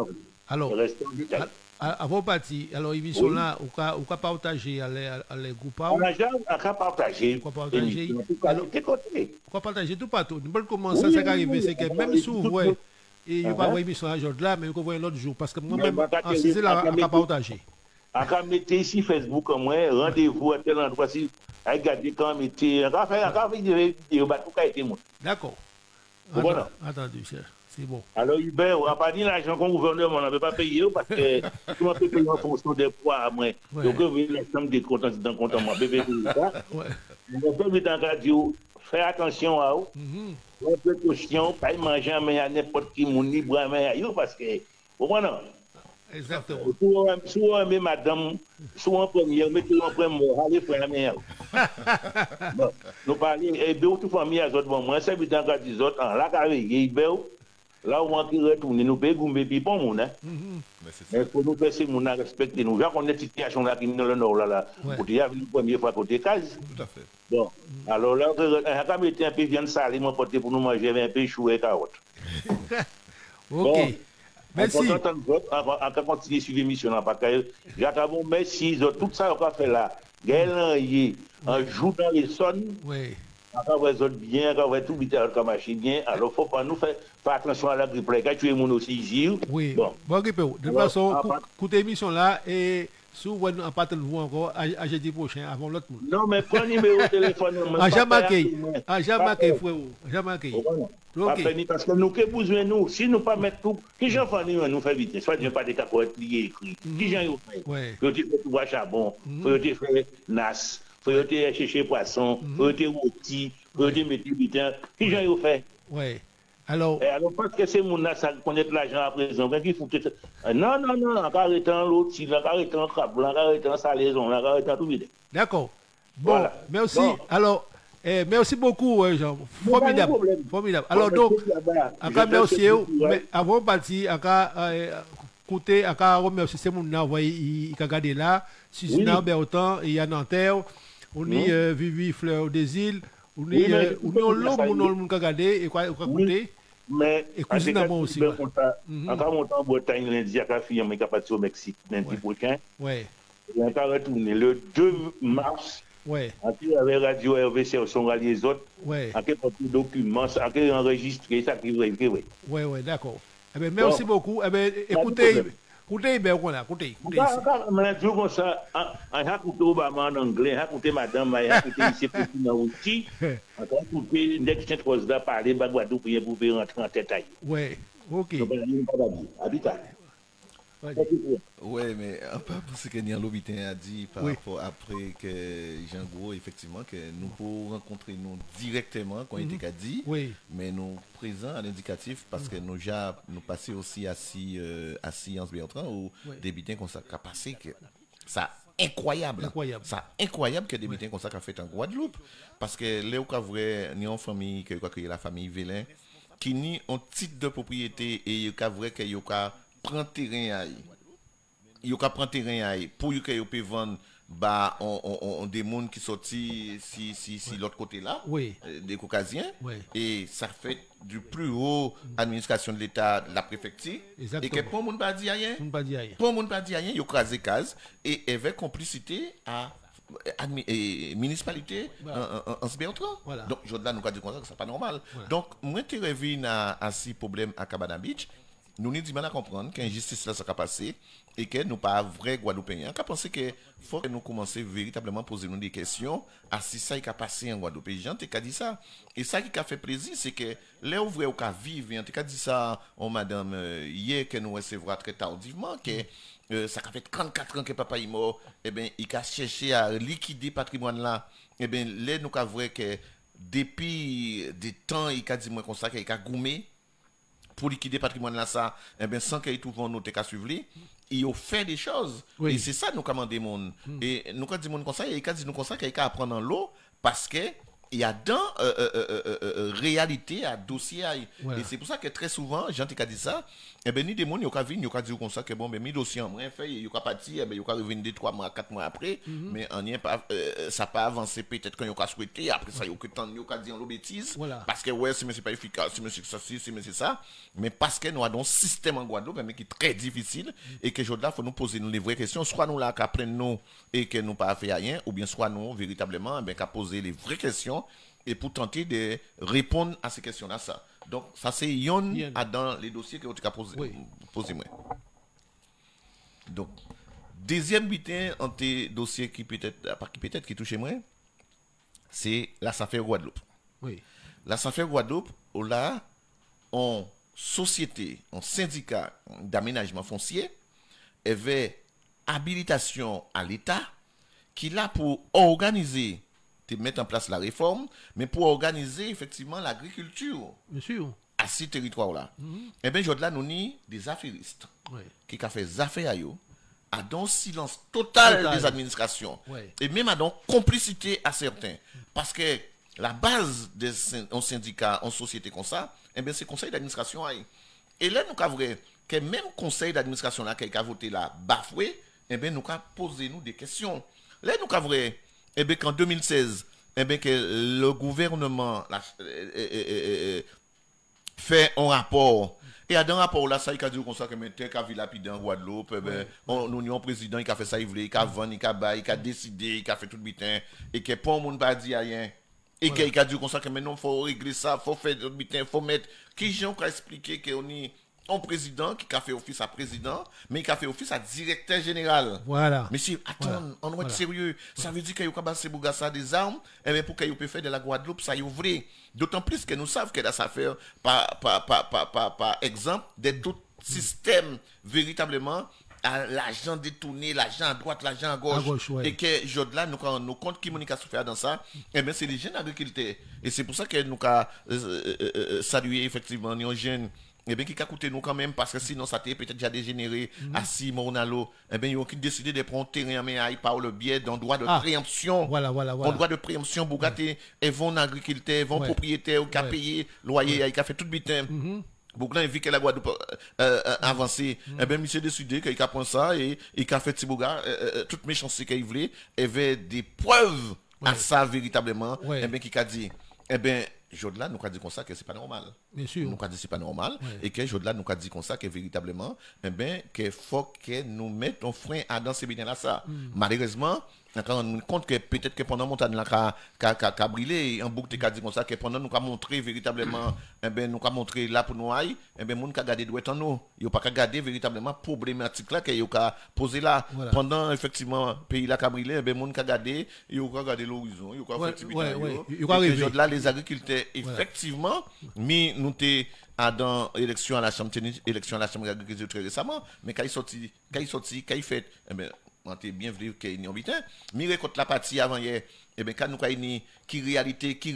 Alors, le reste en détail. avant de partir, alors, l'émission là, on peut partager les groupes. On a déjà partagé. On peut partager. Alors, t'es côté. On peut partager tout partout. Nous pouvons commencer, Oui, ça oui, qui arrive, oui, c'est que oui, même oui, si vous tout voyez, le et il va voir l'émission aujourd'hui là, mais vous voyez l'autre jour, parce que moi-même, Mais en 6 là, on peut partager. On va mettre ici Facebook au moins, rendez-vous à tel endroit, si, regardez quand mettez, on va faire des vidéos, tout a été monté. D'accord. Voilà. Attendez, c'est bon. Alors, Hubert, on n'a pas dit l'argent qu'on gouvernement, on ne peut pas payer parce que tout le monde peut payer en fonction des poids à moi. Ouais. Donc, vous la somme des comptes dans le compte à moi, bébé, ça. Ouais. On peut dans la radio, faire attention à eux. Mhm. On peut caution, pas manger à main à n'importe qui, mon libre à main à eux parce que, vous comprenez? Exactement. Soit même madame, soit en première, mettez en première, allez faire la main. Bon, nous parlons, et bien, toute famille à autres, bon, moi, c'est dans la radio, autres, en la carrière, là où on qui retourne, nous payons des pipons, mon, hein. Mais c'est Mais ça. il faut nous faire ces gens respecter nous. J'ai qu'on a une situation là qui est dans le nord là, Ouais. pour dire la première fois côté case. Tout à fait. Bon, alors là, on a mis un peu de viande salée, mon pote, pour nous manger un peu chou et carotte. Ok. Merci. On va continuer sur l'émission là, parce que j'attends, merci, tout ça qu'on a fait là. Gaël, on joue dans les sons. Oui. Quand vous êtes bien, quand vous êtes tout vite, quand marcher bien, alors il ne faut pas nous faire attention à la grippe. Quand tu es mon aussi ici. Oui. Bon. Bon, de toute Alors, façon, à part- écoutez l'émission là, et si vous voulez en parler de vous encore, à jeudi prochain, avant l'autre monde. Non, mais prends le numéro de téléphone. À Jamaïque, frère. Jamaïque. Ok. Parce que nous avons besoin de nous. Si nous ne pas mettre tout, qui j'en fais nous faire vite. Soit je pas des capotes liées écrits. Qui j'en fait? Ouais. Faut te faire tout bois charbon, faut te faire nas, faut te chercher poisson, faut te rôti, faut te mettre bitin. Qui j'en fait? Ouais. Alors, Et alors, parce que c'est mon nas, ça connaît l'argent à présent. Qu'il faut non, non, non, en arrêtant l'autre, en arrêtant le crabe, en arrêtant salaison, en arrêtant tout vite. d'accord. Bon, Voilà. merci. Bon. Alors, Merci beaucoup, Jean. Pas de Formidable. problème. Formidable. Alors, donc, encore merci. Avant de partir, encore, écoutez, encore remercier ces gens qui ont regardé là. Si c'est Bertrand, il y a Nanterre, on est Vivi Fleur des Îles, on est l'homme qui a regardé et quoi écouter. Mais, et cousin à moi aussi. Encore montant en Bretagne lundi, à Café, on est capable au Mexique lundi prochain. Ouais. Et encore retourner le 2 mars. Ouais. Après, avec Radio RVC, on va les autres. Ouais. Après, pour tout document, après, enregistrer ça qui va être. Ouais, d'accord. Eh bien, merci beaucoup. Eh bien, écoutez, ben, voilà, écoutez. Mais je comme ça, on a écouté Obama en anglais, on a écouté madame, on a écouté ici pour tout dans l'outil. On a écouté Next chose là parler, Bagwadou pour rentrer en tête. Ouais, ok. Habitat. Oui, mais pas pour ce que Nian Lobitin a dit par rapport après que Jean Gros, effectivement, que nous pouvons rencontrer nous directement, quand il était dit, mais nous présents à l'indicatif parce que nous passons aussi à Science Bertrand ou des bitins qu'on s'est passé que ça incroyable. Ça incroyable que des bitins qu'on s'est fait en Guadeloupe parce que là où vrai ni en famille que la famille Vélin qui ni un titre de propriété et vrai que prend terrain prend terrain pour que yo peut vendre bah on des monde qui sorti si l'autre côté là des caucasiens et ça fait du plus haut administration de l'état la préfecture et que pour monde pas dit rien pour monde pas dit rien yo crasé case et avec complicité à municipalité en Bertrand. Donc je là nous pas dire comme ça que c'est pas normal. Donc moi tu reviens à ces problèmes à Cabana Beach. Nous nous disons à comprendre qu'injustice là ça va passer et que nous pas vrai Guadeloupéens. On pense que faut que nous commencer véritablement poser nous des questions à si ça qui a passé en Guadeloupe. Gens t'ai dit ça et ça qui a fait plaisir c'est que les ouvriers au cas vivre, t'ai dit ça madame hier que nous recevra très tardivement que ça fait 34 ans que papa est mort et ben il a cherché à liquider patrimoine là et ben là nous ka vrai que depuis des temps il a dit moi comme ça qu'il a goumé pour liquider patrimoine là ça eh ben sans qu'il trouve nous qu'à suivre il a fait des choses et c'est ça nous commander monde et nous quand dit monde comme ça il a dit nous comme ça qu'il a apprendre dans l'eau parce que il y a dans réalité à dossier et c'est pour ça que très souvent gens qui dit ça et ben ni des monde qui venir qui dire comme ça que bon ben mi dossier en moins fait il a parti et ben il a revenir 3 mois 4 mois après mais on n'y pas ça pas avancé peut-être quand il a souhaité après ça il a dit en bêtise parce que ouais c'est pas efficace c'est ça c'est ça mais parce que nous avons un système en Guadeloupe mais qui est très difficile et que aujourd'hui faut nous poser les vraies questions soit nous là qu'après nous et que nous pas fait rien ou bien soit nous véritablement ben qu'à poser les vraies questions et pour tenter de répondre à ces questions-là, ça. Donc, ça, c'est yon dans les dossiers que vous avez posé. Donc, deuxième butin entre les dossiers qui peut-être qui touche moi, c'est la SAFER Guadeloupe. La SAFER Guadeloupe, là, en société, en syndicat d'aménagement foncier, avait habilitation à l'État qui là pour organiser de mettre en place la réforme, mais pour organiser effectivement l'agriculture à ces territoires-là. Eh bien, là, nous avons des affairistes qui ont fait des affaires à dans silence total des administrations, et même à dans complicité à certains. Parce que la base des syndicats, en société comme ça, eh bien, c'est le conseil d'administration. Et là, nous avons vrai que même conseil d'administration là, qui a voté là, bafoué, eh bien, nous avons posé nous des questions. Là, nous avons vrai eh bien qu'en 2016, eh bien que le gouvernement fait un rapport. Et à dans rapport là, ça il a dit comme ça que tel qu'a vu lapide en Guadeloupe, eh ben nous avons un président qui a fait ça, il a vendu, il a décidé, il a fait tout le bitin et que pour monde pas dit rien. Et qu'il a dit comme ça que maintenant faut régler ça, faut faire tout le bitin, faut mettre qui gens qui a expliqué qu'on est un président qui a fait office à président, mais qui a fait office à directeur général. Voilà. Monsieur, attends, on doit être sérieux. Ça veut dire qu'il y a passé Bougassa des armes, et bien pour qu'il puisse faire de la Guadeloupe, ça y ouvre. D'autant plus que nous savons que ça fait, par exemple, d'autres systèmes véritablement à l'argent détourné, l'argent à droite, l'argent à gauche. Et que là, nous compte communication faire dans ça, et bien c'est les jeunes agriculteurs. Et c'est pour ça que nous avons salué effectivement les jeunes eh bien, qui a coûté nous quand même, parce que sinon, ça t'est peut-être déjà dégénéré à 6 mois on a l'eau, eh bien, ils ont décidé de prendre terrain, mais par le biais d'un droit de préemption. Voilà. Un droit de préemption, pour gâter, et vont agriculteurs, et vont propriétaires, qui a payé loyer, qui a fait tout le bitin. Beaucoup de vu que la Guadeloupe avancé, eh bien, monsieur décidé qu'il a pris ça et il a fait petit bouga, toute méchanceté qu'il voulait, il y avait des preuves à ça véritablement, eh bien, qui a dit, eh bien, Jodla nous a dit comme ça que c'est pas normal. Bien sûr. Nous a dit c'est pas normal et que Jodla nous a dit comme ça que véritablement, eh bien, qu'il faut que nous mettons frein à dans ces biens là ça. Malheureusement, on nous compte que peut-être que pendant montagne là qu'a brûlé en boucle qu'a dit comme ça que pendant nous qu'a montré véritablement eh ben nous qu'a montré là pour nous aille eh ben moun qu'a garder doit en nous yo pas qu'a garder véritablement problématique là que yo qu'a posé là pendant effectivement pays là qu'a brûlé eh ben moun qu'a garder yo qu'a garder l'horizon yo qu'a fait petit là les agriculteurs effectivement mis nous t'es dans élection à la chambre d'agriculture très récemment mais quand il fait eh ben on était bien vu qu'il y a un bitin. Mais récolte la partie avant hier, et bien quand nous avons qui réalité, qui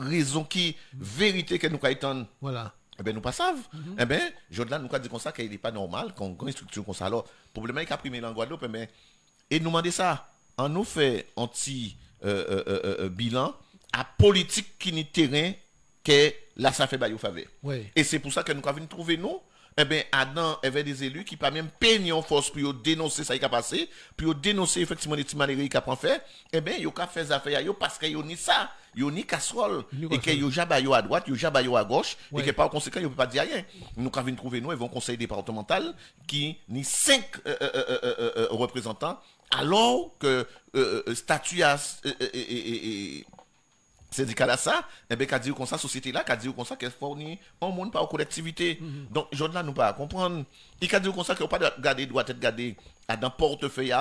raison, qui vérité que nous avons voilà. Eh bien nous pas savent. Eh bien, Jordan nous a dit comme ça qu'il n'est pas normal qu'on ait une structure comme ça. Alors, le problème est qu'il a pris en Guadeloupe, et nous demandons ça. On nous fait un petit bilan à politique qui n'est terrain que là ça fait bail au faveur. Et c'est pour ça que nous avons trouvé nous. Eh bien, Adam avait des élus qui pas même peigné en force pour dénoncer ça qui a passé, pour dénoncer effectivement les petits malheureux qui a fait. Eh bien, ils ont fait des affaires parce qu'ils ont ni ça, ils ont ni casserole, et qu'ils ont jabayo à droite, ils ont jabayo à gauche, et que par conséquent, ils ne peuvent pas dire rien. Nous avons trouvé nous, ils vont conseil départemental qui ni 5 représentants, alors que statut syndicat là ça et ben qu'a dit comme ça société là qu'a dit comme ça qu'elle fournit un monde par collectivité donc aujourd'hui là nous pas comprendre il a dit comme ça que pas garder doit être gardé à dans portefeuille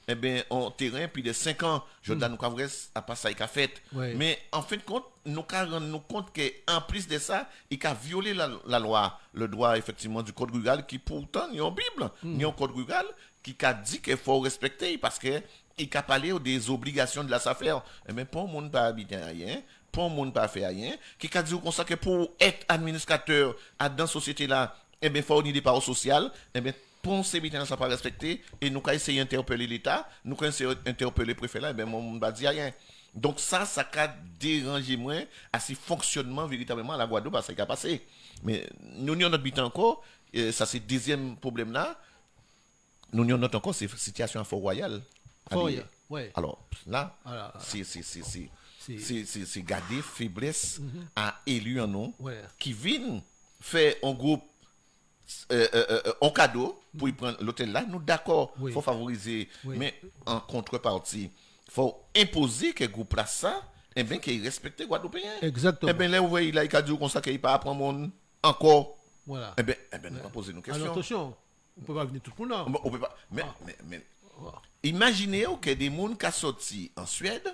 et ben en terrain puis de 5 ans aujourd'hui nous pas vrai à pas ça il a fait mais en fin de compte nous rendre nous compte que en plus de ça il a violé la loi le droit effectivement du code rural qui pourtant il y a une bible il y a un code rural qui a dit qu'il faut respecter parce que il a parlé des obligations de la SAFER. Mais pas le monde pas habiter rien, pas le monde pas faire rien. Qui a dit comme ça que pour être administrateur dans la société là, eh bien, il faut unir des parts sociales. Eh bien, pour ces habitants ça pas respecter et nous avons essayé d'interpeller l'État, nous avons essayé d'interpeller le préfet là, eh bien, mon monde pas dire rien. Donc ça a dérangé moins à ce fonctionnement véritablement à la Guadeloupe parce qu'il a passé. Mais nous avons notre bilan encore, ça c'est le deuxième problème là. Nous avons notre encore cette situation à Fort-Royal. Alors là, c'est garder faiblesse à élus en nous qui viennent faire un groupe en cadeau pour y prendre l'hôtel là. Nous d'accord, il faut favoriser, mais en contrepartie, il faut imposer que le groupe là ça, et bien qu'il respecte Guadeloupéens. Exactement. Et bien là, vous voyez, il a dit comme ça qu'il ne peut pas apprendre monde encore. Voilà. Et bien, nous allons poser nos questions. Alors, attention, on ne peut pas venir tout le monde. On peut pas. Mais imaginez que des gens qui sont sortis en Suède,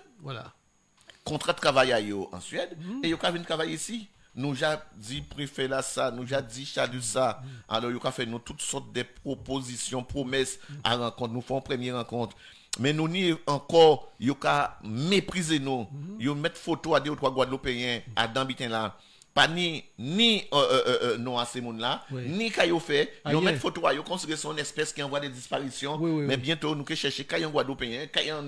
contrat de travail en Suède, et ils viennent travailler ici. Nous avons dit préfet là ça, nous avons dit chalut ça. Alors, ils ont fait nous toutes sortes de propositions, promesses à rencontre. Nous faisons une première rencontre. Mais nous n'y encore, ils ont méprisé nous. Ils ont mis photo à 2 ou 3 Guadeloupéens à Dambitin là. Pas ni non à ces monde là ni caillou fait ils mettent photo ils considèrent son espèce qui envoie des disparitions mais bientôt nous que chercher caillon guadeloupéen caillon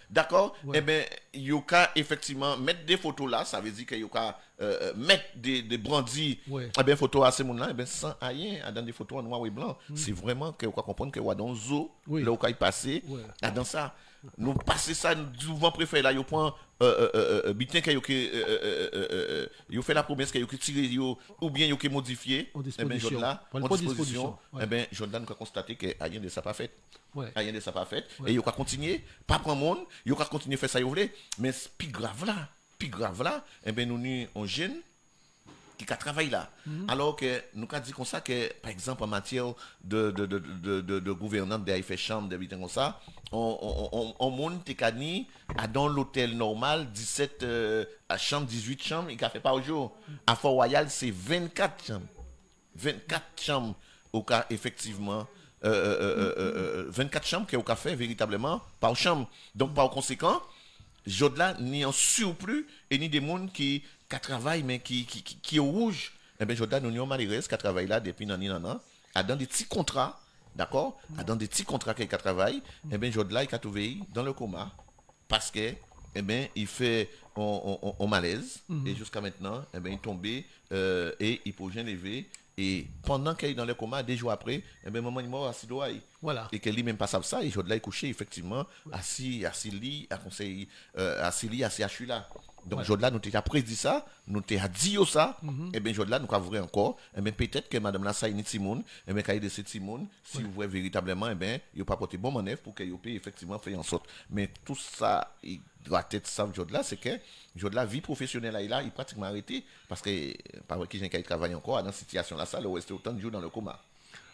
d'accord et ben yoka effectivement mettre des photos là ça veut dire que yoka mettre des brandis et ben photo à ces monde là et ben sans rien dans des photos en noir et blanc c'est vraiment que yoka comprendre que wa dans zoo là où il passer dans ça nous passer ça souvent préfet là yo prend bitin que yo fait la promesse que yo tiré ou bien yo modifié et ben là en disposition et ben Jordan a constaté que rien de ça pas fait rien de ça pas fait et yo continuer pas prendre monde yo continuer faire ça yo voulez mais plus grave là et ben nous ni on jeune qui a travaillé là. Alors que nous avons dit comme ça que, par exemple, en matière de gouvernance des fait chambre, d'habitants comme ça, on monte Tekani à dans l'hôtel normal, 17 à chambre, 18 chambres, il a fait par jour. À Fort-Royal, c'est 24 chambres. 24 chambres au cas, effectivement, 24 chambres qu'il a fait véritablement par chambre. Donc, par conséquent, Jodla ni en surplus et ni des monde qui travaillent mais qui est rouge eh bien, Jordan, nous avons malheureux qui travaille là depuis nan, a dans des petits contrats, d'accord? A dans des petits contrats qu'il travaille, eh bien, Jordan, il a trouvé dans le coma parce que, eh bien, il fait un malaise et jusqu'à maintenant, eh bien, il est tombé et il peut jamais lever. Et pendant qu'il est dans le coma, 2 jours après, eh bien, maman est mort assis d'oreille. Voilà. Et qu'elle lui même pas ça, et je l'ai couché effectivement, assis lit, à conseil, assis lit, assis à là. Donc, ouais. Jodla, nous t'ai prédit ça, nous t'ai dit ça, et bien, Jodla, nous avons encore, et bien, peut-être que madame la Saïni Timoun, et bien, quand il décide Timoun, si vous voyez véritablement, et bien, il n'a pas porté bon manœuvre pour qu'il puisse effectivement faire en sorte. Mais tout ça, il doit être ça, Jodla, c'est que Jodla, vie professionnelle, là, il pratiquement arrêté, parce que, par exemple, qui travaille encore, dans cette situation-là, ça, le reste autant de jours dans le coma.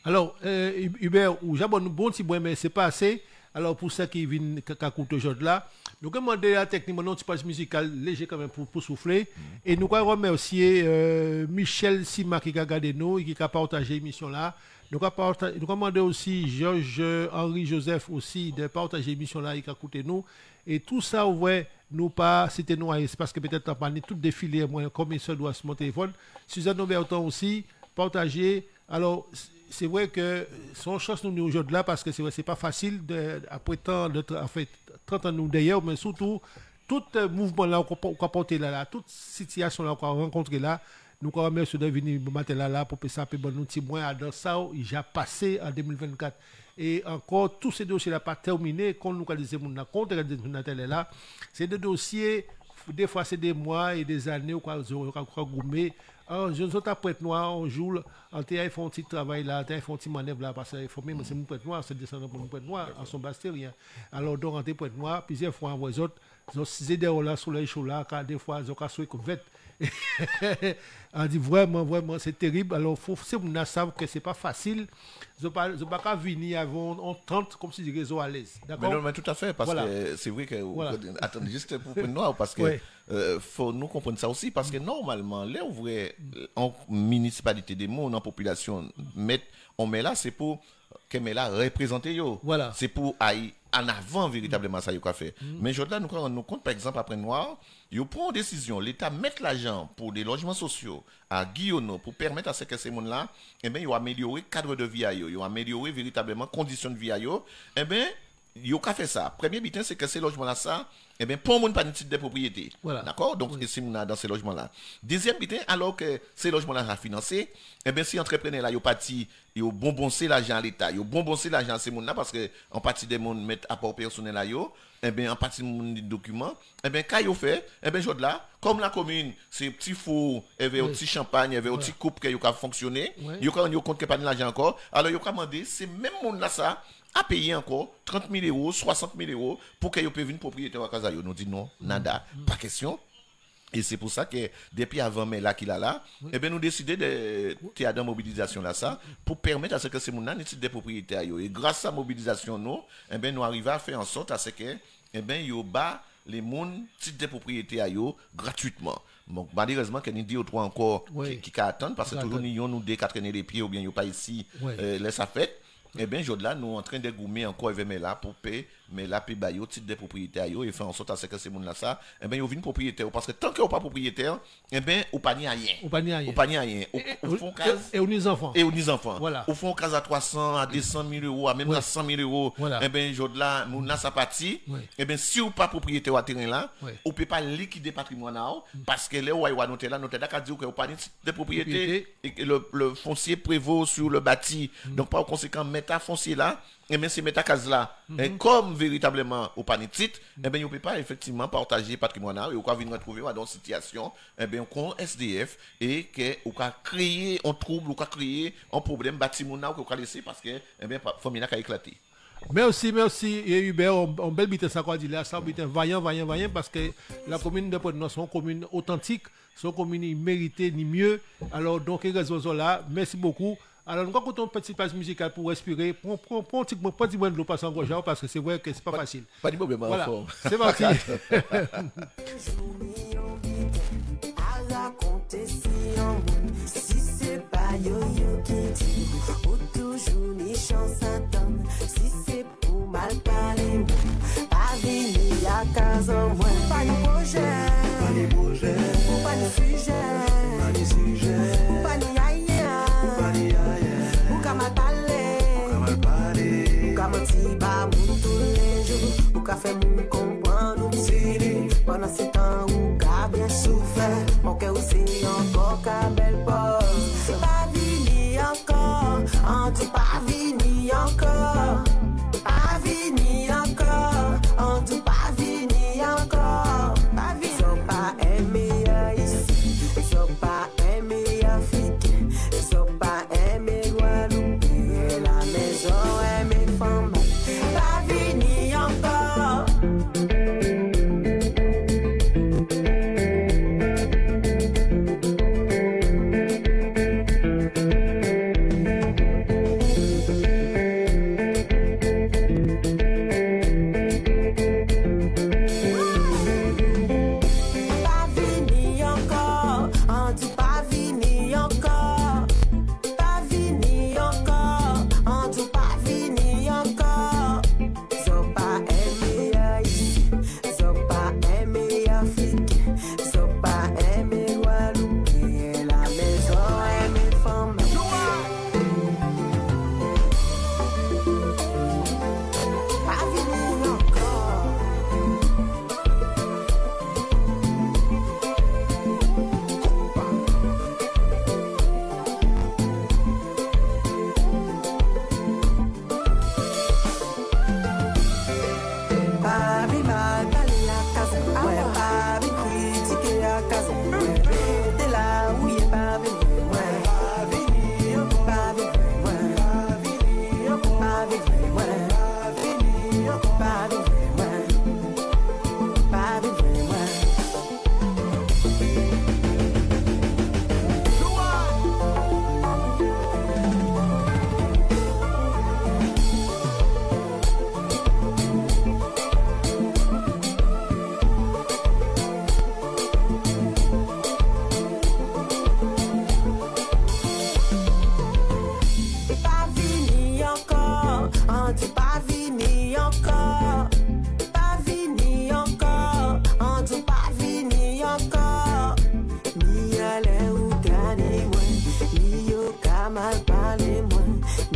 Alors, Hubert, ou j'abonne bon petit bois, mais c'est pas assez. Alors, pour ça qui vient à coûter aujourd'hui là, nous demandons la technique, un petit page musical léger quand même pour souffler. Et nous remercier Michel Sima qui a regardé nous et qui a partagé l'émission là. Nous demandons aussi Georges-Henri Joseph aussi de partager l'émission là et qui a coûté nous. Et tout ça, ouais, nous pas, c'était nous, c'est parce que peut-être on parle tout défilé, moi, comme ça doit sur mon téléphone. Suzanne Auberton aussi, partager. Alors, c'est vrai que son chance nous aujourd'hui là parce que c'est vrai c'est pas facile après tant de en fait 30 ans nous d'ailleurs mais surtout tout mouvement là qu'on porter là toute situation là qu'on rencontrer là nous quand remercie de venir matin là pour ça peut bon nous témoin dans ça il a passé en 2024 et encore tous ces dossiers là pas terminés quand nous disait mon compte là c'est des dossiers des fois c'est des mois et des années où on gourmet. Alors, je ne suis pas prêtre noir, on joue, en théâtre, ils font un petit travail là, ils font un petit manœuvre là, parce qu'il faut même, c'est mon prêtre noir, c'est descendant pour mon prêtre noir, en son bastérien. Alors, donc, en prêtre noir, plusieurs fois, on voit les autres, ils ont 6 des là, sur les choses là, car des fois, ils ont cassé comme vête. On dit vraiment, c'est terrible. Alors, il faut que nous sachions que ce n'est pas facile. Ils n'ont pas venir avant, on tente comme si ils étaient à l'aise. D'accord? Mais non, mais tout à fait, parce que c'est vrai que. Voilà. Attendez, juste pour prendre noir, parce que faut nous comprendre ça aussi, parce que normalement, les ouvriers en municipalité des mondes, en population, on met là, c'est pour que mais là représenter yo. Voilà. C'est pour aller en avant véritablement ça yo qu'a fait. Mais aujourd'hui nous nous compte par exemple après noir, yo prend une décision, l'État met l'argent pour des logements sociaux à Guillaume pour permettre à ces monde là yo améliorer cadre de vie à yo améliorer véritablement conditions de vie à yo yo qu'a fait ça. Premier bitin c'est que ces logements là ça pour le monde pas de titre de propriété. Voilà. D'accord? Donc, c'est dans ces logements-là. Deuxième bitin, alors que ces logements-là sont financés, si entrepreneur là, ils parti, ils ont bonbonsé l'argent à l'État, ils ont bonbonsé l'argent à ces gens-là parce que en partie des gens mettent apport personnel là, en partie des documents, quand ils fait, là, comme la commune, c'est petit four, il y avait un petit champagne, il y avait un petit coupe qui a fonctionné, ils ont compte que pas de l'argent encore, alors ils ont demandé, c'est même monde là ça, à payer encore 30 000 euros, 60 000 euros pour qu'ils puissent venir propriétaire à casa. Nous dit non, nada, pas question. Et c'est pour ça que depuis avant mai là qu'il a là, nous décidons de faire une mobilisation là ça pour permettre à ce que ces gens-là ne soient des propriétaires. Et grâce à la mobilisation nous arrivons à faire en sorte à ce que yo bas les gens titre de propriété gratuitement. Donc malheureusement qu'il y a 2 ou 3 encore qui attendent parce que toujours nous décatraîner les pieds ou bien yo pas ici laisse ça fait. Là, nous sommes en train de gommer encore avec là pour payer, mais là, payer bayo titre de propriétaire et faire en sorte à ce que ces gens là ça, ils viennent propriétaire parce que tant que vous pas propriétaire, ou pas ni rien. Ou pas ni rien. Ou font case et aux ni enfants. Et aux ni enfants. Voilà. Ou font case à 300, à 200 000 euros, à même à 100 000 euros. Voilà. Là, nous n'a sa partie. Si vous pas propriétaire à terrain là, vous peut pas liquider patrimoine parce que les ouai noté là, noté d'accord dit que vous pas de propriété et que le foncier prévaut sur le bâti. Donc par conséquent méta foncier là c'est méta case là et comme véritablement au pas de titre on peut pas effectivement partager patrimoine et on va venir retrouver dans une situation qu'on SDF et que on va créer un trouble ou créer un problème bâtiment qu'on va laisser parce que famille a éclaté. Merci Hubert, on belle bite ça quoi dit là, ça bite vaillant parce que la commune de Pointe-Noire sont commune authentique, sont commune méritée ni mieux. Alors donc raison là, merci beaucoup. Alors nous avons une petite page musicale pour respirer, prends un petit moins de l'eau passe en gauche parce que c'est vrai que c'est pas facile. Pas de problème. Voilà. C'est parti. Si c'est pas yo-yo qui dit, ou toujours ni chance à attendre. Si c'est pour mal parler, pas venir à casa en moins. Pas de projet, pas de sujet, pas de parler moi,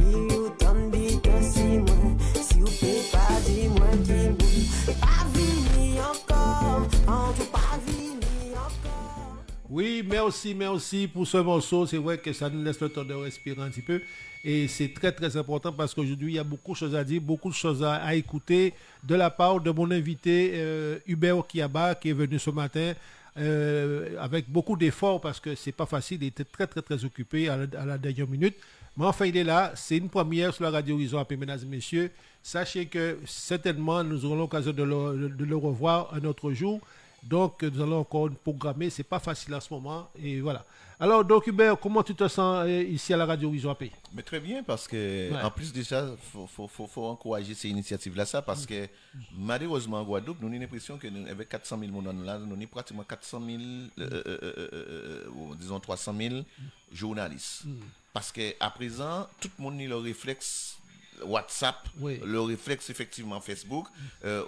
ni ou ton bite si moi, si ou peut pas dire moi qui moi, pas vini encore, en tout pas vini encore. Oui, merci pour ce morceau. C'est vrai que ça nous laisse le temps de respirer un petit peu. Et c'est très, très important parce qu'aujourd'hui, il y a beaucoup de choses à dire, beaucoup de choses à écouter de la part de mon invité Hubert Kiaba qui est venu ce matin avec beaucoup d'efforts parce que c'est pas facile. Il était très, très, très occupé à la dernière minute. Mais enfin, il est là. C'est une première sur la Radio Horizon, mesdames et messieurs. Sachez que certainement, nous aurons l'occasion de le revoir un autre jour. Donc, nous allons encore programmer. C'est pas facile en ce moment. Et voilà. Alors, donc, Hubert, comment tu te sens ici à la Radio Horizon AP? Mais très bien, parce que, en plus déjà, faut encourager ces initiatives-là, ça, parce que, malheureusement, en Guadeloupe, nous avons l'impression que nous, avec 400 000 personnes là, nous avons pratiquement 400 000, disons 300 000 journalistes. Parce qu'à présent, tout le monde a le réflexe WhatsApp, le réflexe effectivement Facebook,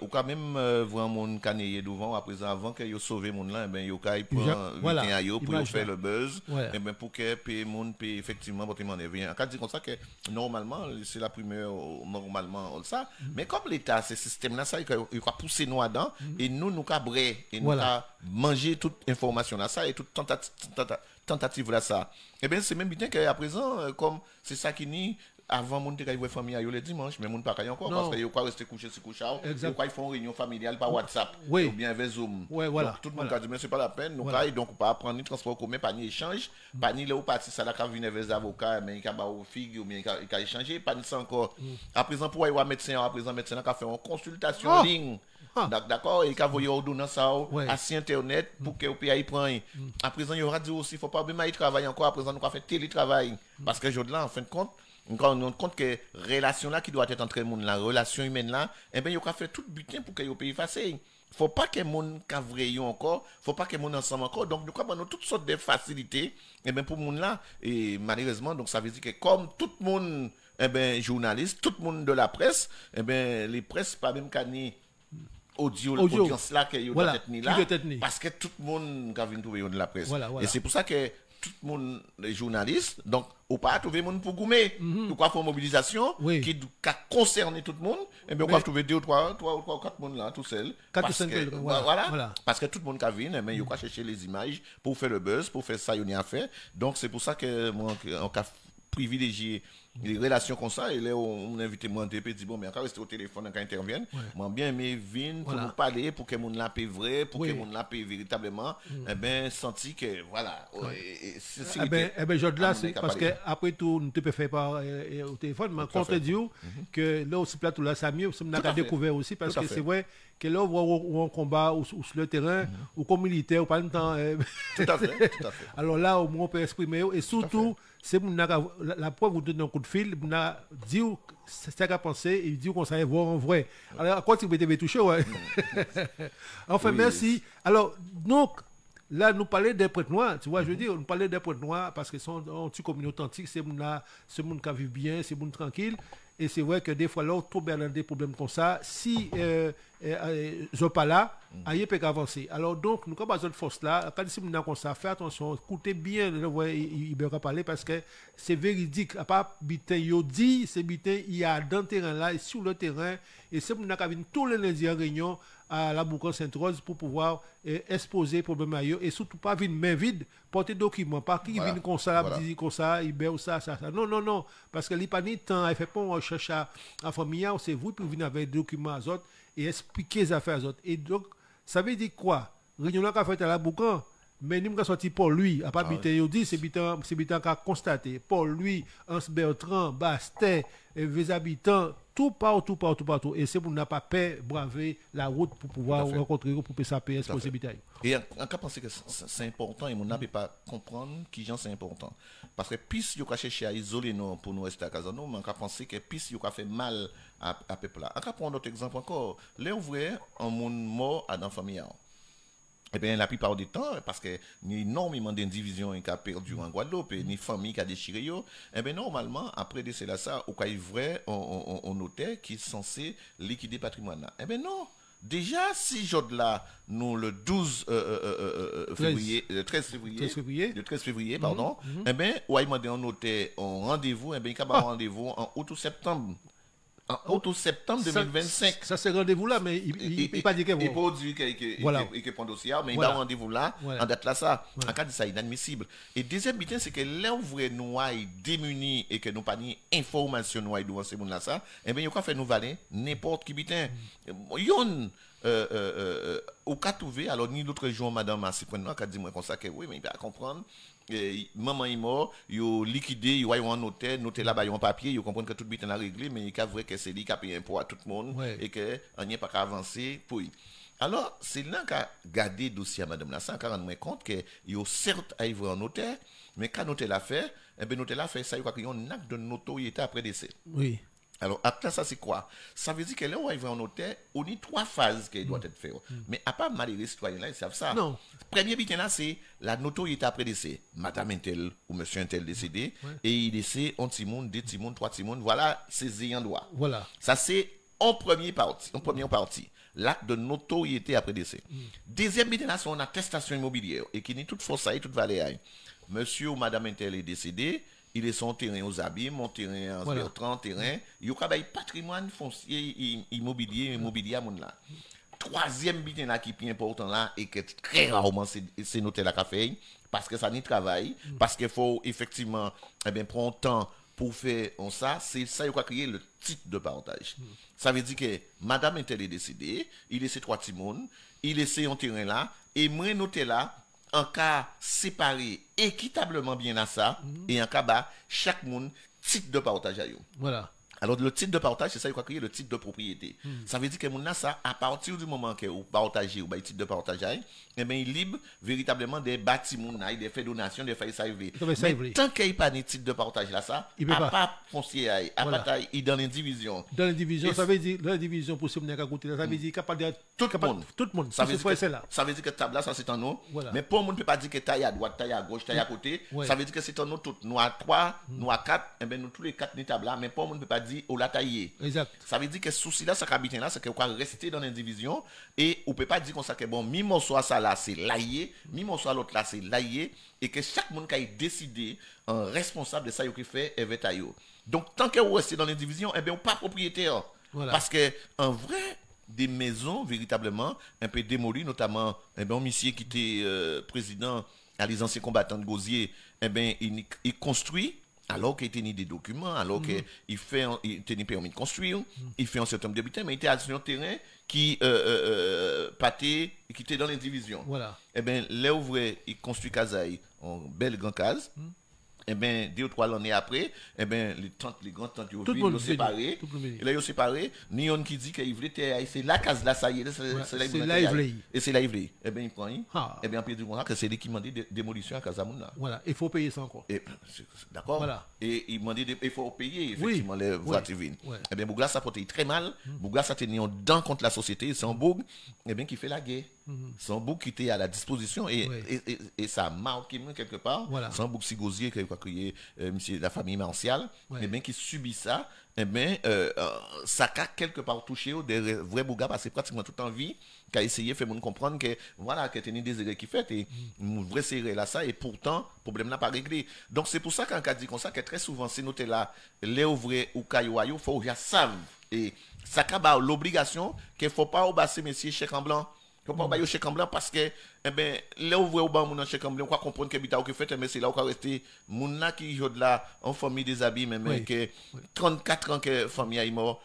ou quand même voir mon canaille devant à présent avant que yo sauver mon là, ben yo kay prend pour faire le buzz, et ben pour que paye mon paye effectivement pour témoigner bien. Quand dit comme ça que normalement c'est la première normalement ça, mais comme l'état ce système là ça il va pousser nous dedans et nous cabrer et nous manger toute information là ça et toute tentative là ça. Et bien c'est même bien qu'à présent comme c'est ça qui nie avant mon décaille voir famille le dimanche mais mon pas encore parce que yo quoi rester couché sur couche ou quoi ils font réunion familiale par WhatsApp ou bien vers Zoom. Donc tout le monde a dit mais c'est pas la peine nous caille donc pas prendre ni transport commun pas ni échange pas ni là ou parti ça là quand venir vers avocats mais il va au figue ou bien il va échanger pas ni ça encore. À présent pour aller médecin à présent médecin qui fait une consultation en ligne. D'accord, et quand vous avez ordonnance à internet pour que vous puissiez y prendre. À présent, il y aura dit aussi, il ne faut pas même y travailler encore. À présent, nous avons fait télétravail. Parce que aujourd'hui, en fin de compte, nous rendons compte que la relation là qui doit être entre les gens, la relation humaine là, eh bien, il faut faire tout butin pour que vous puissiez effacer. Il ne faut pas que les gens cavrent encore, il ne faut pas que les gens ensemble encore. Donc, nous avons toutes sortes de facilités eh bien, pour les gens là. Et malheureusement, donc, ça veut dire que comme tout le monde, eh bien, journaliste, tout le monde de la presse, eh bien, les presses, pas même qu'à audience là que doit être mis là parce que tout le monde a vu trouver de la presse et c'est pour ça que tout le monde les journalistes donc ou pas trouver monde pour goumer ou quoi faire mobilisation qui concerner tout le monde et bien on va trouver 2 ou 3 ou 4 monde là tout seul parce que parce que tout le monde qui vient mais il va chercher les images pour faire le buzz pour faire ça il y a fait donc c'est pour ça que moi on privilégier les relations comme ça et là on invite moi et dit bon mais encore rester au téléphone quand interviennent moi bien mais vinn pour nous parler pour que mon là paye vrai pour que mon là paye véritablement et ben senti que voilà là c'est parce que après tout nous te peut faire par au téléphone mais quand te dit que là aussi plateau là ça mieux on a découvert aussi parce que c'est vrai que là où on combat ou sur le terrain ou comme militaire ou pas le temps tout à fait alors là au moins on peut exprimer et surtout c'est la preuve vous donne un coup de fil vous a dit c'est ça qu'a pensé et il dit qu'on savait voir en vrai alors à quoi tu m'étais touché enfin merci alors donc là nous parler des prêtres noirs tu vois je veux dire nous parler des prêtres noirs parce que sont anti-communauté authentique c'est ce monde qui vit bien c'est monde tranquille et c'est vrai que des fois là on tombe dans des problèmes comme ça si je pas là ailleurs peut avancer alors donc nous comme besoin de force là quand si nous comme ça faire attention écoutez bien il va parler parce que c'est véridique à pas bitin yo dit c'est bitin il y a dans le terrain là et sur le terrain et c'est nous qui tous les lundis en réunion à la Boucan Sainte-Rose pour pouvoir exposer problème ailleurs et surtout pas venir main vide porter documents pas qui viennent comme ça dit comme ça il ou ça non parce que les pas ni temps il fait pas on recherche à famille c'est vous pour venir avec des documents à autres et expliquer les affaires aux autres et donc ça veut dire quoi réunion là qu'a fait à la Boucan mais nous avons sorti pour lui à pas bitin dit c'est bitan qu'a constaté pour lui Hans Bertrand Bastet les habitants tout partout et c'est pour n'a pas peur braver la route pour pouvoir rencontrer pour ça PS possibilité et on peut penser que c'est important et on n'a pas comprendre qui gens c'est important parce que puisque yo ka chercher à isoler nous pour nous rester à casa nous on peut penser que puisque yo ka fait mal à peuple là on peut prendre d'autres exemples encore les ouvriers en monde mort dans famille. Eh bien, la plupart du temps, parce que ni énormément d'indivisions qui a perdu en Guadeloupe, et ni famille qui a déchiré, eh bien, normalement, après de cela, ça, au cas vrai, on notait qui est censé liquider le patrimoine. Eh bien, non. déjà, si j'ode là, nous, le 13 février, pardon, eh bien, ou il m'a dit, on notait un rendez-vous, eh bien, il y a un rendez-vous en août ou septembre. En août ou septembre 2025. Ça c'est rendez-vous là, mais il pas dit que il peut dire qu'il prend dossier, mais il a un rendez-vous là, en date là, ça. En cas de ça, inadmissible. Et deuxième bitin, c'est que là où vous nous démunis et que nous pas ni information nous devant ces gens là ça, eh bien, il y a fait nous valer n'importe qui bitin. Yon au cas trouvé, alors ni l'autre jour, madame a dit moi comme ça que oui, mais il va comprendre. Maman est mort, yo liquidé, yo un notaire, noté là-bas, yo un papier, yo comprendre que tout bien est réglé, mais il est vrai que c'est lui qui a payé un impôt à tout le monde et que on n'y a pas qu'à avancer pour lui. Alors, c'est là qu'a gardé dossier à madame Nassan, car on me compte que yo certes a voir un notaire, mais quand notaire l'a fait, eh bien notaire l'a fait ça, il y a un acte de notoriété après décès. Oui. Alors, après ça, c'est quoi? Ça veut dire que là où il va en notaire, on a 3 phases qui doivent être faites. Mais à part mal les citoyens là, ils savent ça. Non. Premier but là, c'est la notoriété après décès. Madame Intel ou monsieur Intel décédé, et il décède un petit monde, 2 petits monde, 3 petits monde. Voilà, c'est ayant droit. Voilà. Ça, c'est en première partie. L'acte de notoriété après décès. Deuxième but là, c'est une attestation immobilière et qui nie toute force et toute valeur. Monsieur ou madame Intel est décédé. Il est son terrain aux abîmes, mon terrain en Bertrand, terrain. Il y a un patrimoine foncier immobilier à mon là. Troisième but là qui est plus important là et que très rarement c'est noté la café parce que ça n'y travaille, parce qu'il faut effectivement prendre temps pour faire ça, c'est ça qu'il a créé le titre de partage. Ça veut dire que madame Intel est décédée, il laisse 3 petits monde, il laisse un terrain là et moi noté là en cas séparé équitablement bien à ça et en cas bas chaque monde titre de partage à eux. Voilà. Alors le titre de partage c'est ça qu'il a créé le titre de propriété. Ça veut dire que mon ça à partir du moment que vous partagez ou titre de partage et bien il libre véritablement des bâtiments des faits donation des faits SAV. Mais tant qu'il n'y a pas de titre de partage là ça il à pas foncier à pas il dans l'indivision. Dans l'indivision ça veut dire l'indivision possible n'a qu'à côté ça veut dire capable de tout le monde ça veut dire que table là ça c'est en nous mais pour le monde peut pas dire que taille à droite taille à gauche taille à côté ça veut dire que c'est en nous toutes nous à 3 nous à 4 et bien nous tous les 4 ni table là mais pour le monde peut pas dire ou la tailler. Exact. Ça veut dire que souci là ça habite là c'est que quoi rester dans l'indivision et on peut pas dire comme ça que bon mi morceau ça là c'est laillé mi morceau l'autre là c'est laillé et que chaque monde qui a décidé un responsable de ça qui fait est taillot. Donc tant que vous restez dans l'indivision et bien on pas propriétaire. Voilà. Parce que en vrai des maisons véritablement un peu démolies notamment un monsieur qui était président à les anciens combattants de Gosier il construit alors qu'il tenait des documents, alors qu'il tenait permis de construire, il fait un certain nombre d'habitants, mais il était sur un terrain qui était dans l'indivision. Voilà. Eh bien, là où il construit Kazaï, en belle grande case, eh bien, 2 ou 3 années après, eh bien, les grandes tantes, ils ont séparé. Et là, ils ont séparé. Nyon qui dit qu'il voulait, c'est la case là, ça y est, c'est là il voulait. Et c'est là il voulait. Eh bien, il prend, eh bien, puis que c'est lui qui m'a dit démolition à Casamouna. Voilà, il faut payer ça encore. D'accord. Voilà. Et il m'a dit, il faut payer, effectivement, les voitures. Eh bien, Bougla, ça portait très mal. Bougla, ça tenait en dents contre la société. C'est un Boug, eh bien, qui fait la guerre. C'est un Boug qui était à la disposition et ça a marqué quelque part. C'est un Boug Sigosier qui a créé la famille martiale, et bien qui subit ça, et bien ça a quelque part touché des vrais Bougas parce que pratiquement toute en vie qui a essayé de faire comprendre que voilà que tenait des erreurs qui fait et une vraie série là ça et pourtant le problème n'a pas réglé. Donc c'est pour ça qu'en cas dit comme ça que très souvent c'est noté là les ouvriers ou cailloux faut déjà savent et ça a l'obligation qu'il faut pas obasser messieurs chèque en blanc. Il ne faut pas chèque en blanc parce que là où vous avez un chèque en blanc, on comprendre que vous fait, mais c'est là où vous restez. Moun qui joue là en famille des habits, mais que 34 ans que famille est mort,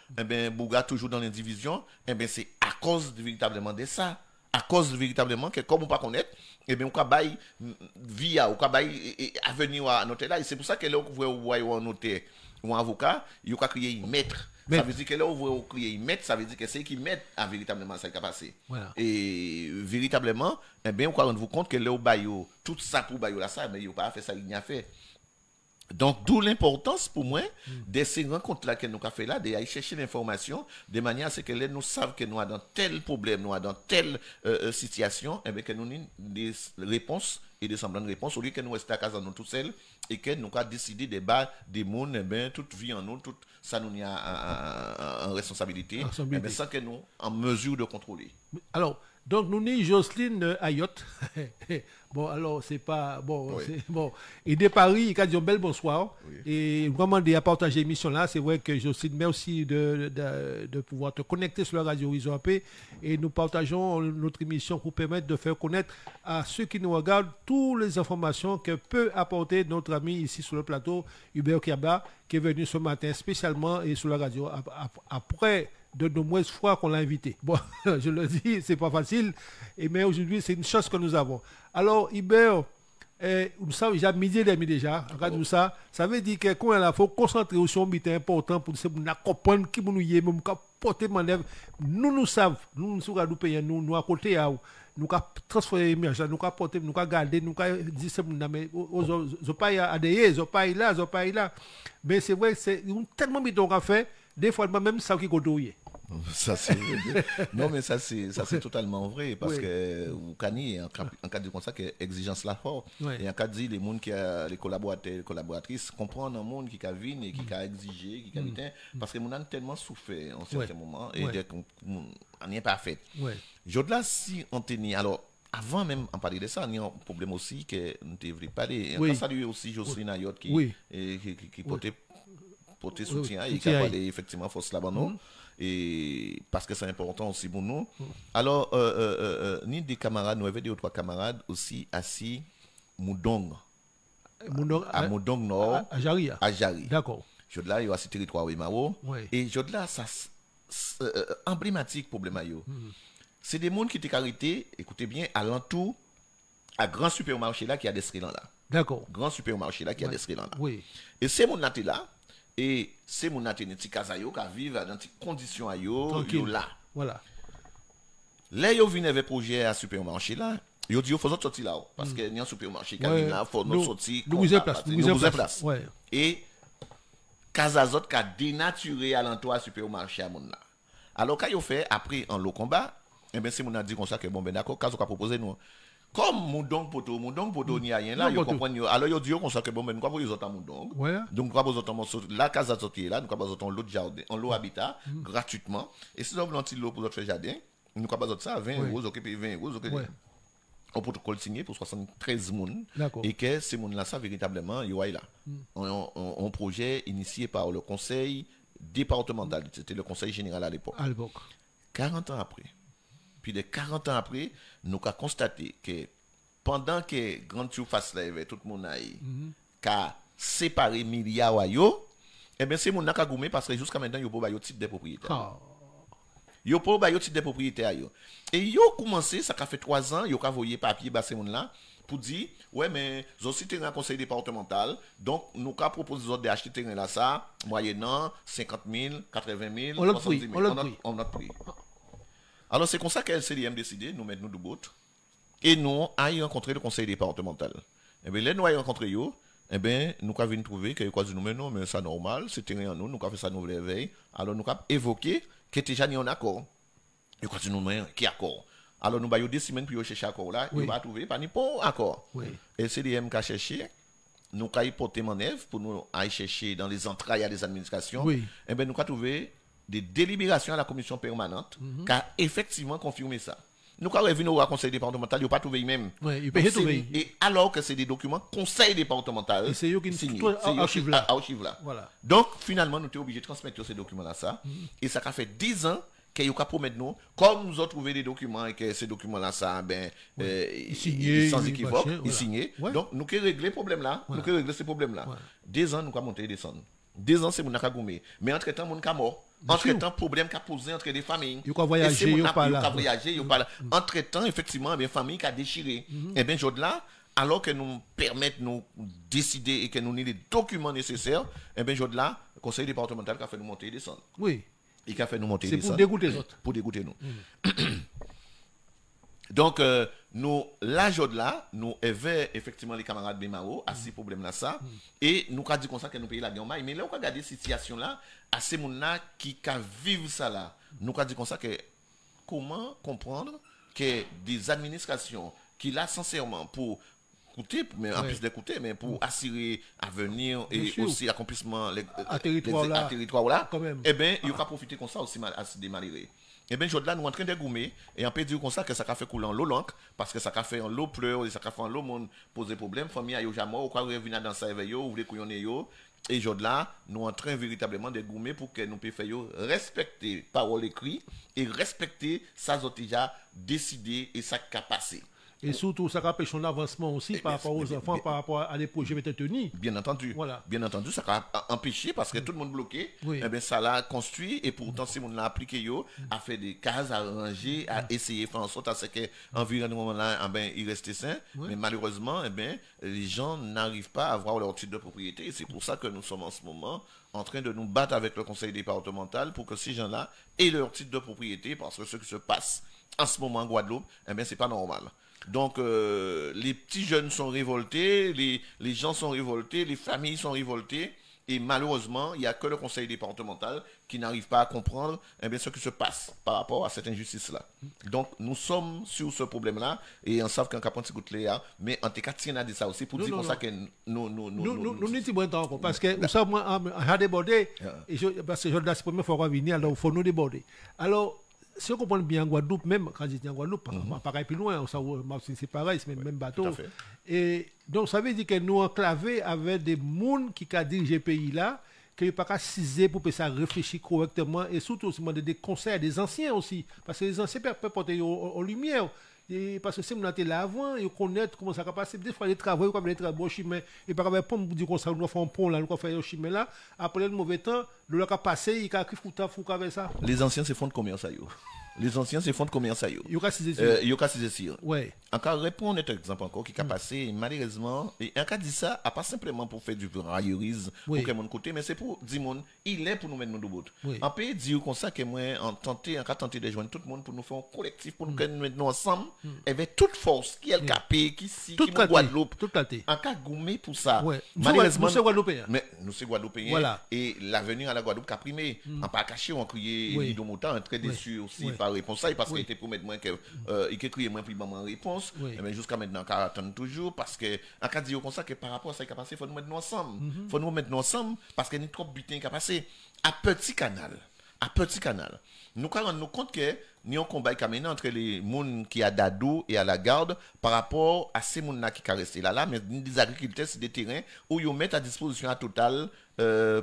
Bouga toujours dans l'indivision, c'est à cause véritablement de ça. À cause véritablement que comme on ne pas connaître, on peut bailler via, on peut bailler avenir à noter là. Et c'est pour ça que là où vous voyez un notaire ou un avocat, il faut créer un maître. Ça veut dire que là où vous créez une mettre, ça veut dire que c'est qui met à véritablement ça qui a passé. Voilà. Et véritablement, on peut rendre compte que là où baillot, tout ça pour baillot là ça, mais il n'a pas fait ça, il n'y a fait. Donc d'où l'importance pour moi de ces rencontres là que nous avons fait là, d'aller chercher l'information de manière à ce que nous savent que nous avons dans tel problème, nous avons dans telle situation, et bien que nous avons des réponses et de semblant de réponse, au lieu que nous restions à casa nous tout seuls, et que nous avons décidé de battre des mondes, eh ben, toute vie en nous, tout ça nous y a en responsabilité, eh ben, sans que nous en mesure de contrôler. Alors, donc nous ni Jocelyne Ayot. Bon, alors c'est pas bon, Oui. c'est bon. Et de Paris, il a dit un bel bonsoir. Oui. Et vraiment de partager l'émission là. C'est vrai que Jocelyne, merci de pouvoir te connecter sur la radio Horizon AP et nous partageons notre émission pour permettre de faire connaître à ceux qui nous regardent toutes les informations que peut apporter notre ami ici sur le plateau, Hubert Kiaba, qui est venu ce matin spécialement et sur la radio après de nombreuses fois qu'on l'a invité. Bon, je le dis, c'est pas facile, mais aujourd'hui, c'est une chance que nous avons. Alors, Hubert, vous savez, j'ai midi et demi déjà, regarde ça. Ça veut dire que quand il faut concentrer sur un but important pour comprendre qui nous y est, même porter manœuvre. Nous savons, nous sommes nous à côté, nous avons transféré l'émergence, nous avons porté, nous avons gardé, nous avons dit que mais ils pas adhéré, ils pas là. Mais c'est vrai, c'est tellement de qu'on a fait, des fois, même ça qui est Ça c'est non mais ça c'est totalement vrai parce Oui. que ou cani en cas de comme ça que exigence là fort Oui. et en cas dit les monde qui a les collaborateurs les collaboratrices comprendre un monde qui a vine et qui a exigé qui a été parce que mon a tellement souffert en certains moments et Oui. dès qu'on n'est pas fait. Ouais. Là si on tenait alors avant même en parler de ça, il y a un problème aussi que nous devrions parler. Oui. On salue aussi Jocelyne Ayot qui Oui. qui portait soutien et qui soutien. a parlé effectivement force là-bas non et parce que c'est important aussi pour nous. Alors ni des camarades, nous avons deux ou trois camarades aussi assis Moudong à Moudong Nord À Jaria. à Jari. D'accord. Jodla yo a ce territoire Wemao Oui. et Jodla ça emblématique problème à yo. C'est des mondes qui étaient arrêtés, écoutez bien, alentour à grand supermarché là qui a des restaurants là. D'accord. Grand supermarché là qui a des restaurants là. Oui. Et c'est mon naté là et c'est mon naté dans petit casa yo qui vivent dans des conditions à yo Tranquille. là. Voilà. Là yo vinn avec projet à supermarché là. Yo dit yo faut sortir là parce que il y a un supermarché qui Ouais. vient là faut nous sortir. Nous vous place. Nous vous place. Ouais. Et Casazot qui a dénaturé à l'entour supermarché à mon là. Alors quand yo fait après en lot combat, eh ben c'est mon a dit comme ça que bon ben d'accord, Kazo a proposé nous. Comme mon poto n'y a rien là, yo comprendre yo. Alors yo dit comme ça que bon ben nous pas vous autant mon Ouais. donc nous pas vous autant la Casazot là, nous pas vous autant l'autre jardin, en l'eau habitat gratuitement et si vous voulez un l'eau pour votre faire jardin, nous pas besoin de ça 20 euros, OK 20 euros, OK. Ouais. On protocole signé pour 73 moun D'accord. et que ces moun là ça véritablement yo là. Un projet initié par le conseil départemental, c'était le conseil général à l'époque. À l'époque. 40 ans après. Puis de 40 ans après, nous avons constaté que pendant que Grande Surface là avait tout le monde a séparé milliards à yo, eh bien c'est mon n'a goumé parce que jusqu'à maintenant yo pas yo titre de propriétaire. Ah. Yo pas yo titre de propriétaire yo. Et yo commencé ça fait 3 ans, yo ka voyer papier ba ces monde là pour dire ouais mais aussi terrain conseil départemental donc nous avons proposé d'acheter terrain là ça moyennant 50 000 80 000 On l'a 70 pris, 000 on l'a pris. pris. Alors c'est comme ça que LCDM décidé nous mettre nous de bout et nous allons rencontrer le conseil départemental. Et bien là nous allons rencontrer yo et bien nous avons venir trouver que quoi dit nous mais non mais ça normal c'est terrain en nous avons fait ça nous veille alors nous avons évoqué que déjà ni en accord. Et quoi dit nous mais qui accord. Alors nous avons 2 semaines pour chercher accord là, Oui. il va trouver pas ni pas accord. Oui. LCDM qui a cherché nous avons porté manœuvre pour nous aller chercher dans les entrailles des administrations. Oui. Et bien nous avons trouvé des délibérations à la commission permanente qui a effectivement confirmé ça. Nous avons revu au conseil départemental, il n'a pas trouvé même. Oui, il peut trouver. Et alors que c'est des documents conseil départemental Et c'est eux qui signés. tout C'est eux archive qui là. archive là. Voilà. Donc finalement nous sommes obligés de transmettre ces documents là ça et ça a fait 10 ans que vous promettre nous comme nous avons trouvé des documents et que ces documents là ça ben signés, sans oui, équivoque, machin, ils voilà. signés. Ouais. Donc nous avons réglé le problème là, nous avons réglé ces problèmes là. Ouais. 2 ans nous avons monté et descendre. 2 ans c'est mon nakagoumé mais entre-temps mon ka mort. Entre-temps problème qu'a posé entre des familles. Yo ka voyager, yo pas là. Voyager, yo pas là. Entre-temps effectivement bien famille qui a déchiré. Et bien jod là alors que nous permettent nous décider et que nous avons les documents nécessaires, et bien jod là conseil départemental qui a fait nous monter et descendre. Oui. Il a fait nous monter et C'est descendre. pour dégoûter les autres. Pour dégoûter nous. Donc, nous, là, jod là, nous avons effectivement les camarades de Mao à ces problèmes-là, ça. Et nous avons dit comme ça que nous payons la guerre. Mais là, on a regardé cette situation-là, à ces gens-là qui vivent ça là. Nous avons dit comme ça que comment comprendre que des administrations qui, là, sincèrement, pour coûter, mais en plus de coûter, mais pour assurer avenir Bien et sûr. aussi accomplissement À territoire là. à territoire là, Quand même. eh bien, il va profiter comme ça aussi des malheureux. Eh bien, aujourd'hui, nous en train de gommer et on peut dire comme ça que ça a fait couler en l'eau l'encre parce que ça a fait en l'eau pleurs et ça a fait en l'eau monde poser problème. Famille a yo jamais ou quoi revenir dans ça avec yo, ou voulez couillonner yo. Et aujourd'hui là, nous en train véritablement de gommer pour que nous puissions respecter parole écrite et respecter ça déjà décidé et ça qui a passé. Et surtout, ça empêche son avancement aussi par rapport aux enfants, par rapport à des projets tenus. Bien entendu. Voilà. Bien entendu, ça va empêcher parce que tout le monde bloqué. Oui. Eh bien, ça l'a construit et pourtant, si on l'a appliqué, yo, a fait des cases, à ranger, à essayer de faire en sorte à ce que l'environnement là, eh bien, il reste sain. Oui. Mais malheureusement, eh bien, les gens n'arrivent pas à avoir leur titre de propriété. Et c'est pour ça que nous sommes en ce moment en train de nous battre avec le conseil départemental pour que ces gens-là aient leur titre de propriété parce que ce qui se passe en ce moment en Guadeloupe, eh bien, c'est pas normal. Donc, les petits jeunes sont révoltés, les gens sont révoltés, les familles sont révoltées, et malheureusement, il n'y a que le conseil départemental qui n'arrive pas à comprendre eh bien, ce qui se passe par rapport à cette injustice-là. Donc, nous sommes sur ce problème-là, et on sait qu'en capant de goûter là, mais en tout cas, tiens à dire ça aussi pour dire comme ça que Nous n'y pas encore, parce que nous sommes à déborder, parce que c'est la première fois qu'on vient, alors il faut nous déborder. Alors, si on comprend bien en Guadeloupe, même quand je dis en Guadeloupe, pareil plus loin, c'est pareil, c'est même bateau. Et donc ça veut dire que nous enclavés avec des gens qui dirigent le pays là, qui n'ont pas qu'à ciser pour que ça réfléchisse correctement et surtout aussi demander des conseils à des anciens aussi, parce que les anciens peuvent porter en lumière. Et parce que si on était là avant, ils connaissent comment ça va passer. Des fois, les travaux, comme les travaux chimés, et par exemple, pour dire qu'on doit faire un pont là, on doit faire un chemin là, après le mauvais temps, le cas passé, il y a foutu avec ça. Les anciens, c'est fonds de commerce. Les anciens, c'est fonds de commerce. Il y a ces ouais. En cas répondre un exemple encore qui a passé malheureusement et en cas dit ça a pas simplement pour faire du raillerisme pour que mon côté mais c'est pour dire mon il est pour nous mettre nous debout. On peut dire comme ça que moi en cas tenter de joindre tout le monde pour nous faire un collectif pour nous mettre nous ensemble avec toute force qui est capé qui si qui Guadeloupe en cas gourmet pour ça. Malheureusement nous sommes Guadeloupéens. Mais nous sommes Guadeloupéens voilà. Et l'avenir à la Guadeloupe a primé en pas caché on crier Lido Moutan très déçu aussi par réponse ça parce qu'il était pour mettre moins que il crier moins puis maman réponse. Mais jusqu'à maintenant, on attend toujours parce que, en cas de dire comme ça, que par rapport à ça qui a passé, il faut nous mettre nous ensemble. Il faut nous mettre nous ensemble parce qu'il y a trop de butin qui a passé. À petit canal, nous nous rendons compte que nous avons un combat qui a mené entre les gens qui a d'ado et à la garde par rapport à ces gens qui sont restés là, mais des agriculteurs, c'est des terrains où ils mettent à disposition à total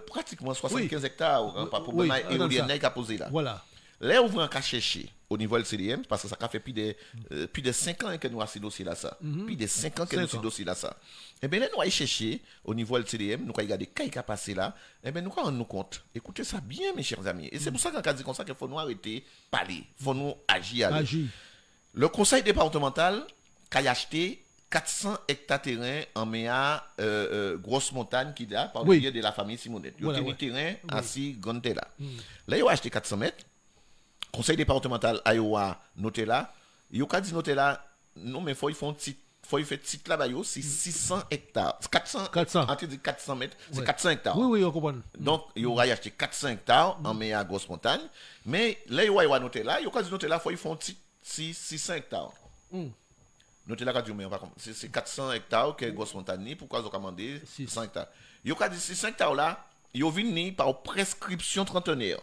pratiquement 75 hectares par problème éolien qui a posé là. Voilà. Là, on va chercher au niveau du CDM, parce que ça fait plus de 5 ans que nous avons ce dossier-là. Plus de 5 ans que nous avons ce dossier-là. Eh bien, là, nous allons chercher au niveau du CDM, nous allons regarder ce qui a passé là. Eh bien, nous allons nous compte. Écoutez ça bien, mes chers amis. Et c'est pour ça qu'on a dit comme ça qu'il faut nous arrêter de parler. Il faut nous agir. Le conseil départemental a acheté 400 hectares de terrain en Méa, grosse montagne qui est là, par le biais de la famille Simonette. Il y a un terrain assis, Gontela. Là, il a acheté 400 mètres. Conseil départemental Iowa noté là, il a dit noté là, non mais faut faire titre là-bas, c'est 600 hectares. 400. On dit 400 mètres, c'est 400 hectares. Oui, on comprend. Donc, il aura acheté 400 hectares en Méa grosse montagne, mais là, il a noté là, il a dit noté là, faut faire titre 600 hectares. Notez là, c'est 400 hectares que grosse montagne, pourquoi ils ont commandé 600 hectares. Il a dit 600 hectares là, ils ont venu par prescription trentenaire.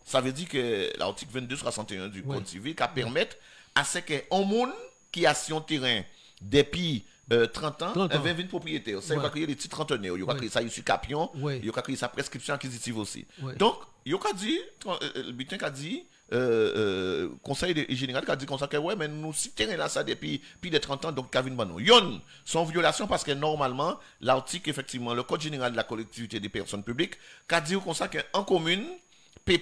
Ça veut dire que l'article 2261 du Code civil qui permet à ce qu'un monde qui a son terrain depuis 30 ans, avait une propriété. Ça, il va créer les titres trentenaires. Il va créer ça issu capion. Il va créer sa prescription acquisitive aussi. Donc, il a dit, le butin a dit, conseil général qui a dit comme ça que ouais, mais nous, si terrain là, ça depuis plus de 30 ans, donc Kevin Banon. Yon, son violation parce que normalement, l'article, effectivement, le Code général de la collectivité des personnes publiques, qui a dit comme ça qu'en commune,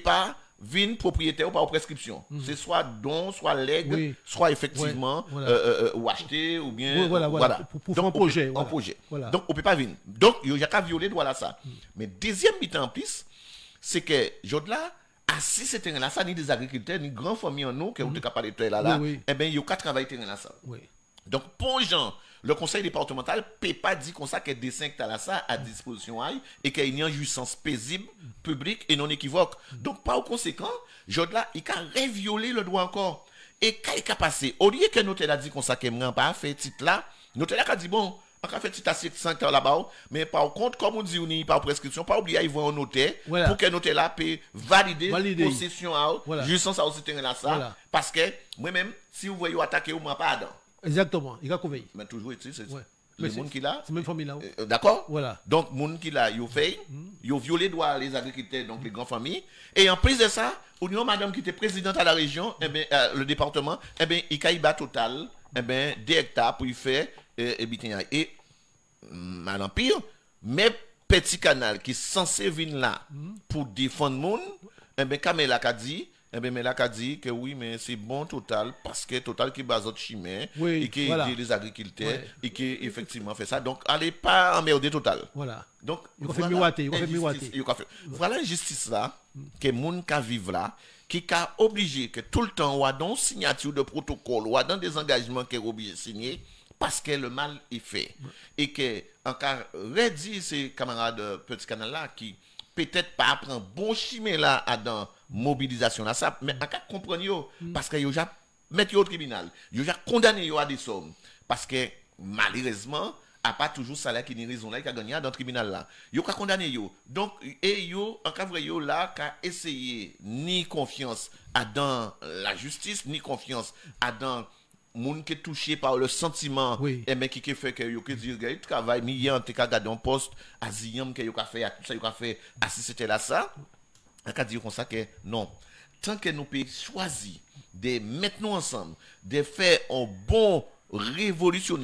pas vin propriétaire par prescription. C'est soit don, soit legs, soit effectivement ou acheter ou bien voilà. Pour faire un projet. Donc on peut pas venir. Donc il y a qu'à violer voilà ça. Mais deuxième mi-temps en plus, c'est que Jodla assis ce terrain là ça ni des agriculteurs ni grands familles en nous qui ont capable de là et ben il y a qu'à travailler terrain là ça. Donc pour gens le conseil départemental ne peut pas dire comme ça que des 5 hectares ça à disposition et qu'il y a une jouissance paisible, publique et non équivoque. Donc, par conséquent, Jodla, il a réviolé le droit encore. Et quand il a passé, au lieu que nous t'ayons dit comme ça qu'il n'a pas fait titre là, Nous t'es là qui dit bon, on a fait petit assiette 5 ans là-bas, mais par contre, comme on dit, on n'y par prescription, pas oublier, ils vont noter pour que noter là peut valider possession juste ça aussi terrain là ça parce que moi-même si vous voyez attaquer ou moi pas dedans. Exactement, il a couvert. Mais toujours c'est le monde qui là. C'est même famille là. D'accord? Voilà. Donc monde qui là, ils fait, ils ont violé droit les agriculteurs donc les grandes familles et en plus de ça, on a madame qui était présidente à la région, le département, il caïba total, 2 hectares pour y faire et mal pire, mais petit canal qui est censé venir là pour défendre monde, Kamela a dit, Mela a dit que oui, mais c'est bon Total parce que Total qui base autre chimère et qui aide les agriculteurs et qui effectivement fait ça. Donc, allez pas emmerder Total. Voilà. Donc, il fait miroiter, voilà l'injustice là que monde qui vivent là qui a obligé que tout le temps ou a dans signature de protocole ou a dans des engagements qui est obligé de signer parce que le mal est fait et que encore redit ces camarades petit canal là qui peut-être pas apprendre bon chimé là à dans mobilisation là ça mais en cas comprendre yo parce que yo déjà mettre yo au tribunal yo déjà condamné yo à des sommes parce que malheureusement a pas toujours salaire qui ni raison là qui a gagné dans le tribunal là yo ka condamné yo donc et yo en cas vrai yo là qu'a essayer ni confiance à dans la justice ni confiance à dans moun qui est touché par le sentiment et mais qui fait que yo que dire gars travail million te ka garder un poste aziam que yo ka fait tout ça yo ka fait si c'était là ça on ka dire comme ça que non tant que nous peut choisir de mettre nous ensemble de faire un bon révolution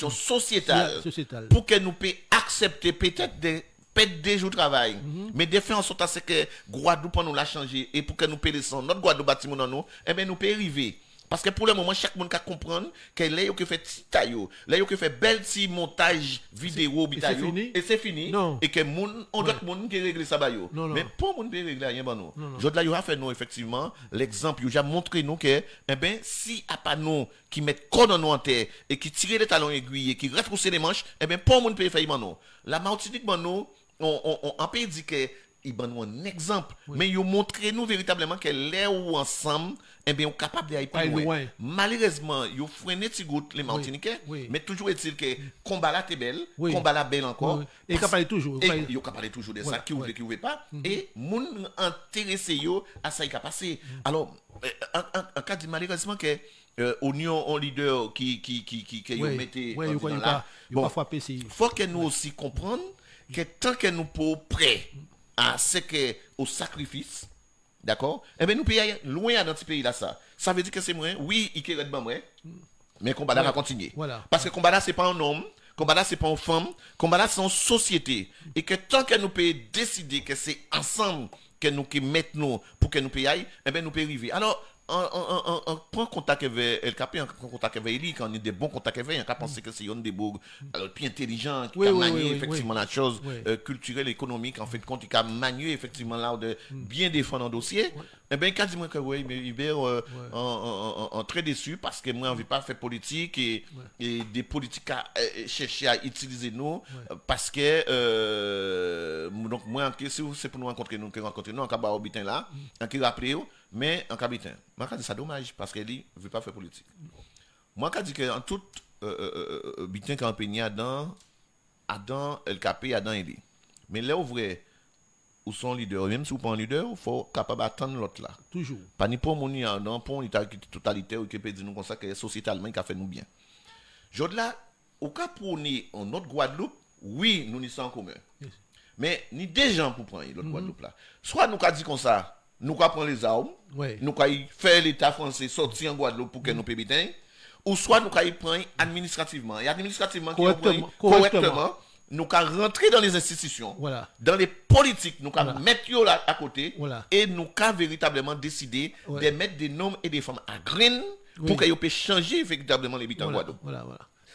sociétale pour que nous peut accepter peut-être des jours de travail mais de faire en sorte à ce que Guadeloupe nous l'a changé et pour que nous peut notre Guadeloupe bâtiment dans nous nous peut arriver. Parce que pour le moment, chaque monde peut comprendre que là, il y a fait petit taillot, là, il y a fait bel petit montage vidéo, et c'est fini. Non. Et que on doit monde qui règle ça. Mais pour monde qui règle rien, non. Je dois y faire nous, effectivement, l'exemple, il a montré nous que, si à pas nous qui mettent corps dans nous en terre et qui tirent les talons aiguillés, qui retroussent les manches, pour monde peut faire non. La Martinique, on peut dire que il nous un exemple mais il montre nous véritablement que les ou ensemble on capable d'aller plus loin. Malheureusement il freiner petit goutte les Martiniquais mais toujours est-il que combat là t'es belle combat là belle encore et capable toujours il capable toujours de ça qui ouvre qui ouvre pas et moun intéressé yo à ça il a passé alors en cas de malheureusement que Union en leader qui mettait là bon faut que nous aussi comprendre que tant que nous pas prêts à ce que au sacrifice, d'accord? Nous pouvons aller loin dans ce pays là ça. Ça veut dire que c'est moi, oui, il est moi, mais combat là va continuer. Voilà. Parce que combat là c'est pas un homme, combat là c'est pas une femme, combat là c'est une société et que tant que nous pouvons décider que c'est ensemble que nous qui mettons pour que nous puissions aller, nous pouvons arriver. Alors on prend contact avec El Capé, on prend contact avec Eli, quand on a des bons contacts avec, on a pensé que c'est un des beaux, plus intelligent, qui a manié effectivement la chose culturelle, économique, en fait, compte, qui a manié effectivement là de bien défendre un dossier. Eh bien, quasiment que oui, mais Hubert, en très déçu parce que moi, on ne veut pas faire politique et des politiques à chercher à utiliser nous parce que, donc, moi, si c'est pour nous rencontrer nous, en cas de là, en qui rappelez mais en cabinet, moi je dis ça dommage parce qu'elle ne veut pas faire politique. Moi je dis que en tout bitin campagne Adam El Capé Adam Eli. Mais là vrai ou son leader même si vous pas un leader, il faut capable attendre l'autre là. Toujours. Pas ni pour mon dans pour une totalité ou qui peut dire nous comme ça que sociétalement qui a fait nous bien. Jod là au cas pour ni en notre Guadeloupe, oui, nous n'y sommes en commun. Yes. Mais ni des gens pour prendre l'autre Guadeloupe là. Soit nous qu'a dit comme ça nous allons prendre les armes, nous allons faire l'État français sortir en Guadeloupe pour que nous puissions ou soit nous allons prendre administrativement. Et administrativement, correctement, nous allons rentrer dans les institutions, dans les politiques, nous allons mettre là à côté et nous allons véritablement décider de mettre des hommes et des femmes à graines pour qu'ils puissent changer véritablement les habitants en Guadeloupe.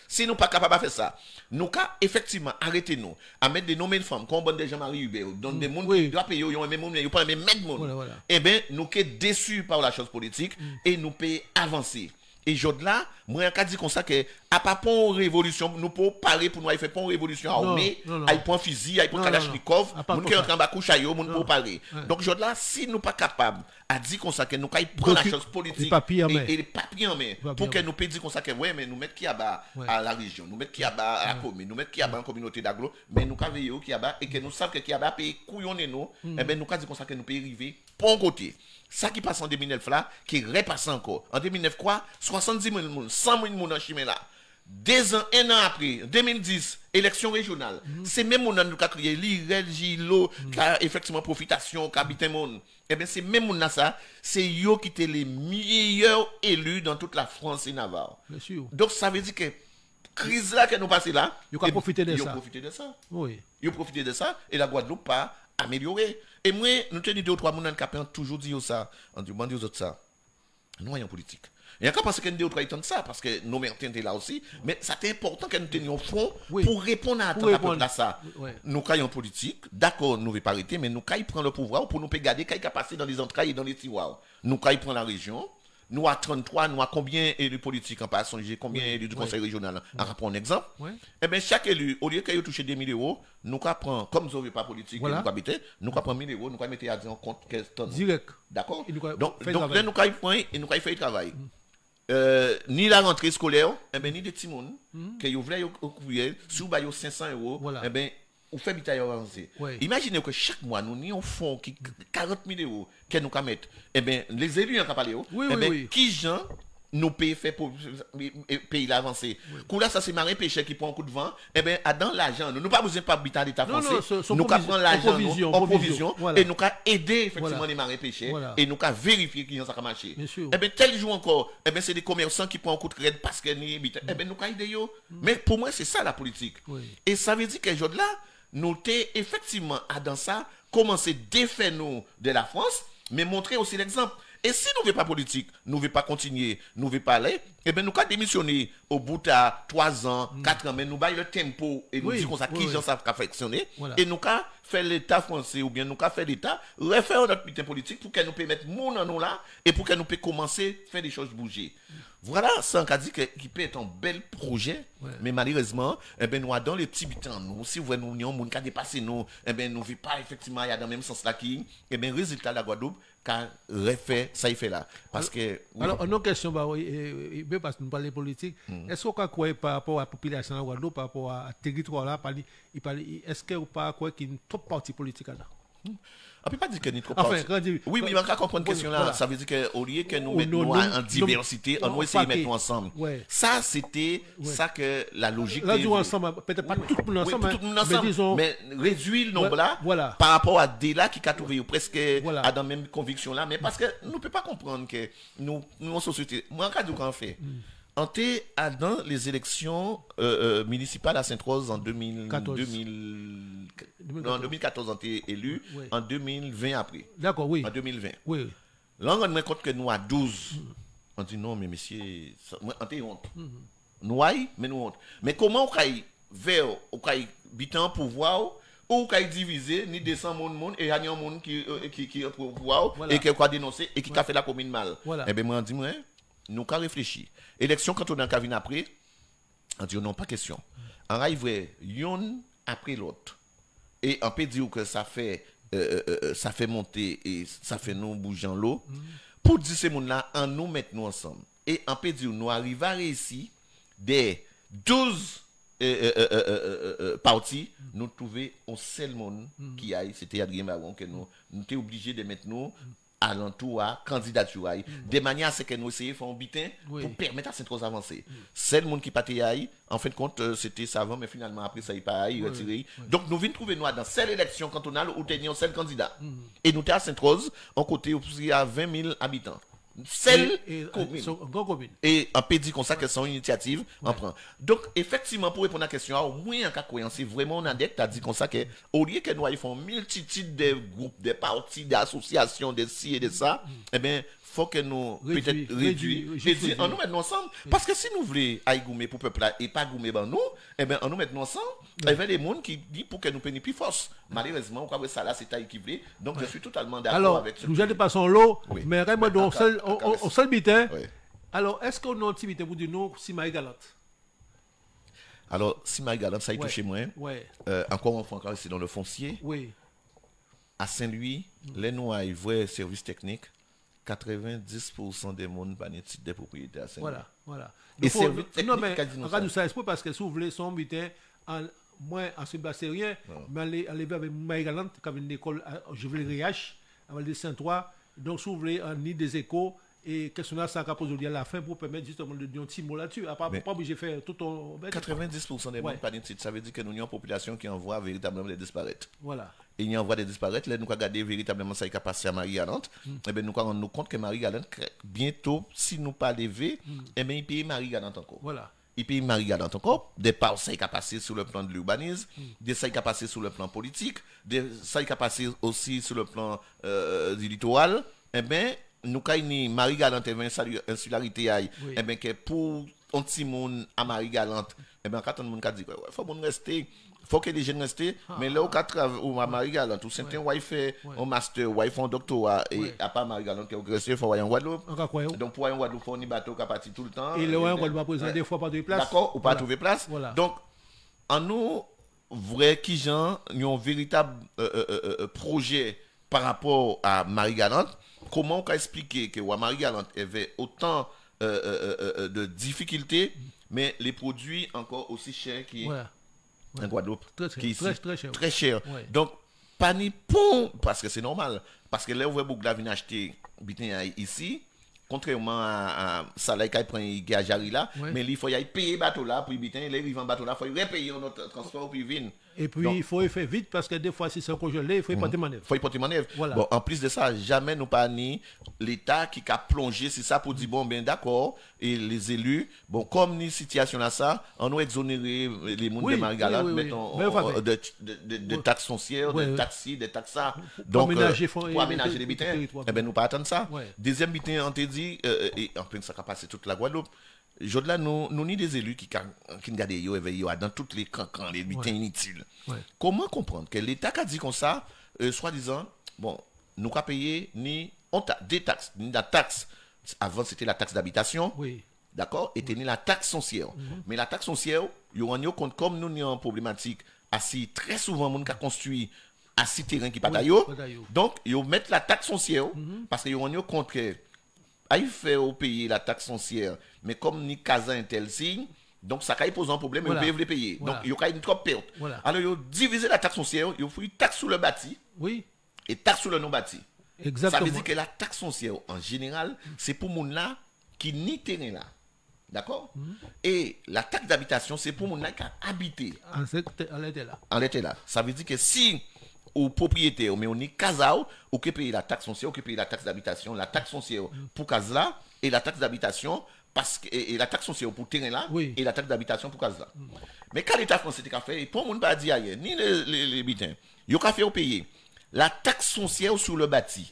Si nous ne sommes pas capables de faire ça, nous allons effectivement arrêter nous à mettre des noms de femmes, comme des Jean-Marie Hubert, dans des gens qui doivent payer, ils ont même ils pas même mettre monde. Eh bien, nous sommes déçus par la chose politique et nous pouvons avancer. Et je là, moi, je dis comme ça que à pas pour une révolution, nous pour parler pour nous faire pour une révolution armée, avec point fusil, avec point Kalachnikov, nous qui rentrent en bas couchaillot, nous pour parler. Donc je là si nous pas capable à dire comme ça que nous quand prendre la chose politique et les papiers en main pour que nous puissions dire comme ça que ouais mais nous mettre qui à bas à la région, nous mettre qui à bas à la commune, nous mettre qui à bas en communauté d'agglo, mais nous quand veiller qui à bas et que nous savons que qui à bas paye couillonner nous, et ben nous quand dire comme ça que nous peut arriver pour un côté. Ça qui passe en 2009 là, qui repasse encore. En 2009 quoi 70 000 personnes, 100 000 personnes en Chimé là. 2 ans, 1 an après, 2010, élection régionale. C'est même mon qui a créé l'IREL, Gilo, qui a effectivement profitation, qui habite un monde. Eh bien, c'est même mon ça, c'est eux qui étaient les meilleurs élus dans toute la France et Navarre. Bien sûr. Donc ça veut dire que crise là que nous passons là, ils ont profité de ça. Ils ont profité de ça. Oui. Ils ont profité de ça et la Guadeloupe pas amélioré. Et moi, nous tenons 2 ou 3 personnes qui ont toujours dit ça. On dit aux autres ça. Nous, en politique. Il y a qu'à penser qu'il y a 2 ou 3 temps de ça, parce que nos mères étaient là aussi. Mais c'est important que nous tenions front pour répondre à attendre à ça. Nous, quand en politique, d'accord, nous ne pouvons pas arrêter, mais nous, quand ils prennent le pouvoir, pour nous garder, quand ils passent dans les entrailles et dans les tiroirs. Nous, quand ils prennent la région, nous, à 33, nous, à combien élus politiques en passant, combien élus du conseil régional. On va prendre un exemple. Eh bien, chaque élu, au lieu qu'il touche 2 000 €, nous, prend, comme nous n'avons pas politique, nous, habiter, nous, prend 1 000 €, nous, mettre à en compte 15 tonnes. Direct. D'accord? Donc, là, nous, prend et nous, fait le travail. Ni la rentrée scolaire, eh ben, ni des petits monde, que vous voulez couvrir, si vous avez 500 €, eh ben, vous faites bitaille avancée. Imaginez que chaque mois, nous avons un fonds qui 40 000 € que nous pouvons mettre. Eh bien, les élus en parlé, eh ben, qui gens nous payent fait pour payer l'avancée. Là, ça c'est marin pêcheur qui prend un coup de vent. Eh bien, dans l'argent, nous pas besoin de pas habitant d'État français. Nous prendre l'argent en provision et nous aider effectivement les marins pêcheurs et nous vérifier qu'ils ont ça marché. Eh bien, tel jour encore, eh bien, c'est des commerçants qui prennent un coup de crédit parce que eh bien, nous aider eux. Mais pour moi, c'est ça la politique. Et ça veut dire que jour là, nous t'es effectivement dans ça, commencer à défaire nous de la France, mais montrer aussi l'exemple. Et si nous ne voulons pas politique, nous ne voulons pas continuer, nous ne voulons pas aller, eh bien nous avons démissionné au bout de 3 ans, 4 ans, mais nous avons le tempo et nous disons comme ça qui j'en savent perfectionner. Et nous avons fait l'État français ou bien nous avons fait l'État, refaire notre bulletin politique pour que nous puissions mettre mon en nous là et pour que nous puissions commencer à faire des choses bouger. Voilà, ça on dit qu'il peut être un bel projet, mais malheureusement, eh ben, nous avons les petits butins, nous, si vous voyez nous, nous avons dépassé nous, eh ben, nous ne vivons pas effectivement dans le même sens là qui, eh ben, résultat de la Guadeloupe, car refait, ça y fait là. Parce que. Alors, une autre question, parce que nous parlons de politique, est-ce qu'on croit par rapport à la population de la Guadeloupe, par rapport à territoire là, est-ce qu'on pas croire qu'il y a une trop partie politique là? On ne peut pas dire qu'il y a trop parti. Oui, mais on va comprendre cette question là. Ça veut dire qu'au lieu que nous mettons en diversité, on va essayer de mettre ensemble. Ça, c'était ça que la logique. Réduire ensemble, peut-être pas tout le monde ensemble, mais réduire le nombre là par rapport à des là qui a trouvé presque à dans la même conviction là. Mais parce que nous ne pouvons pas comprendre que nous en société. Moi, en cas fait. On était dans les élections municipales à Sainte-Rose en 2014, on était élu, en 2020 après. D'accord, oui. En 2020. Oui. Là, on a compte que nous à 12. On dit non, mais messieurs, on était honte. Nous aïe, mais nous honte. Mais comment on aille vers, on aille bitan pouvoir, ou on aille diviser, ni descendre mon monde, et il y a un monde qui est au pouvoir, et qui a dénoncé, et qui a fait la commune mal. Eh bien, moi, on dit, moi, nous avons réfléchi. Élection, quand on a un après, on dit non, pas question. On arrive yon après l'autre. Et on peut dire que ça fait monter et ça fait nous bouger en l'eau. Pour dire ces gens-là, on nous met nous ensemble. Et on peut dire nous arrivons à réussir des 12 partis, nous trouver un seul monde qui aille. C'était Adrien Baron que nous étions obligés de mettre nous à l'entour à candidature de manière à ce que nous essayions de faire un butin pour permettre à Sainte-Rose avancer. C'est le monde qui partait aille, en fin de compte c'était savant mais finalement après ça y pas aille retiré. Donc nous venons trouver nous dans cette élection cantonale où tenions seul candidat. Et nous étions à Sainte-Rose en côté où il y a 20 000 habitants. Seule commune. Et on peut dire comme ça que c'est une initiative, on prend. Donc, effectivement, pour répondre à la question, au moins en cas de c'est vraiment un adepte à dire comme ça que, au lieu que nous ayons une multitude de groupes, de partis, d'associations, de ci et de ça, eh bien, faut que nous peut-être réduire et dire, on nous mettons ensemble. Parce que si nous voulons aller goumer pour le peuple et pas goumer ben nous, eh bien, on nous mettons ensemble. Il y a des gens qui disent pour que nous prenions plus force. Malheureusement, on ça là, c'est taille qui voulait. Donc, je suis totalement d'accord avec ça. Alors, nous allons passer en l'eau, mais on seul bitin. Alors, est-ce qu'on a un petit bitin pour dire non, si ma galante? Alors, si Marie-Galante, ça y Ouais. touche moins, Ouais. encore une fois, encore, c'est dans le foncier. Oui. À Saint-Louis, les noirs, ils voient service technique. 90% des monde pas de titre de propriété à Saint-Louis. Voilà. Et Donc, service non, technique, mais quasiment regarde ça. ça, c'est pas parce que si vous voulez son butin, moi, en ce bas, c'est rien, mais aller avec Marie-Galante, qui avait une école, je voulais Riach, avec des Saint-Trois, donc si vous voulez, en nid des échos, et question là, ça pose aujourd'hui à la fin pour permettre justement de dire un petit mot là-dessus. À part, Mais- pas obligé de faire tout ton. 90% des Ouais. monde pas de titre. Ça veut dire que nous avons une population qui envoie véritablement des disparaître. Voilà. Et il y envoie des disparaître. Là, nous avons regardé véritablement ça qui a passé à Marie-Galante. Eh bien, nous avons rendu compte que Marie-Galante, bientôt, si nous pas levé, eh bien, il paye Marie-Galante encore. Voilà. Il paye Marie-Galante encore. Des parts, ça qui a passé sur le plan de l'urbanisme, des ça qui a passé sur le plan politique, des ça qui a passé aussi sur le plan du littoral. Eh bien, nous avons Marie-Galante et insularité, Oui. eh bien, que pour un petit monde à Marie-Galante, eh bien, quand on monde a dit, ouais, faut bon rester. Faut que les jeunes restent, mais là, ou à Marie-Galante, ou certains, ouais, fait un master, ouais, font un doctorat, et à part Marie-Galante, qui est resté, il faut aller en Guadeloupe. Encore quoi, Donc, pour aller en Guadeloupe, il faut un bateau qui a parti tout le temps. et le on va présenter des fois pas de place. D'accord, ou pas Voilà. trouver place. Voilà. Donc, en nous, vrai qui gens, nous avons un véritable projet par rapport à Marie-Galante. Comment on peut expliquer que Marie-Galante avait autant de difficultés, mais les produits encore aussi chers qui Voilà. en Guadeloupe, Très cher, qui est ici, très cher. très cher. Ouais. Donc, pas ni pont, parce que c'est normal. Parce que là, vous voyez beaucoup de venir acheter bitin ici, contrairement à ça là, qui prend gagari là, Ouais. mais il faut y aller payer bateau là, pour bitin, les arrivent en bateau là, il faut y repayer notre transport, puis venir. Et puis, Donc, il faut faire vite parce que des fois, si c'est congelé, il faut y porter manœuvre. faut y porter manœuvre. Voilà. Bon, en plus de ça, jamais nous pas ni l'État qui a plongé, c'est ça pour dire, bon, ben d'accord, et les élus, bon, comme ni situation là, ça, on nous exonérer les mondes Oui, de Marie-Galante, oui, oui, oui. mettons, Mais enfin, de taxes foncières, Oui, de oui. taxis, de taxes ça. Pour Donc, aménager pour les aménager les bitins, territoires. eh ben, nous pas attendre ça. Ouais. Deuxième bitin, on te dit, et en plein, ça a passé toute la Guadeloupe. Là, nous ni des élus qui gardent yo éveillé dans toutes les cancans, les bitins inutiles. Ouais. Comment comprendre que l'État a dit comme ça, soi-disant, bon, nous avons payé ni des taxes, ni la taxe, avant c'était la taxe d'habitation, Oui. d'accord, et ni la taxe foncière. Mais la taxe foncière, yo compte comme nous avons une problématique, assez très souvent, nous avons construit assez terrain qui pas d'ailleurs. pas d'ailleurs. Donc, ils mettent la taxe foncière, parce qu'ils ont compte que il fait au pays la taxe foncière, mais comme ni casa un tel signe, donc ça pose un problème, Voilà. et vous pouvez les payer. Voilà. Donc, il y a une trop perte. Voilà. Alors, ils ont divisé la taxe foncière, ils ont fait taxe sur le bâti Oui. et taxe sur le non-bâti. Exactement. Ça veut dire que la taxe foncière, en général, c'est pour les gens là qui ni terrain là. D'accord? Et la taxe d'habitation, c'est pour les gens qui ont habité Elle était là. en l'été là. Ça veut dire que si au propriétaire, mais on est casa ou qui paye la taxe foncière, ou qui paye la taxe d'habitation, la taxe foncière pour casa là, et la taxe d'habitation, parce que, et la taxe foncière pour terrain là, Oui. et la taxe d'habitation pour casa là. Mais quand l'État français a fait, pour mon pas dire ailleurs, ni les bitins, il a fait payer la taxe foncière sur le bâti.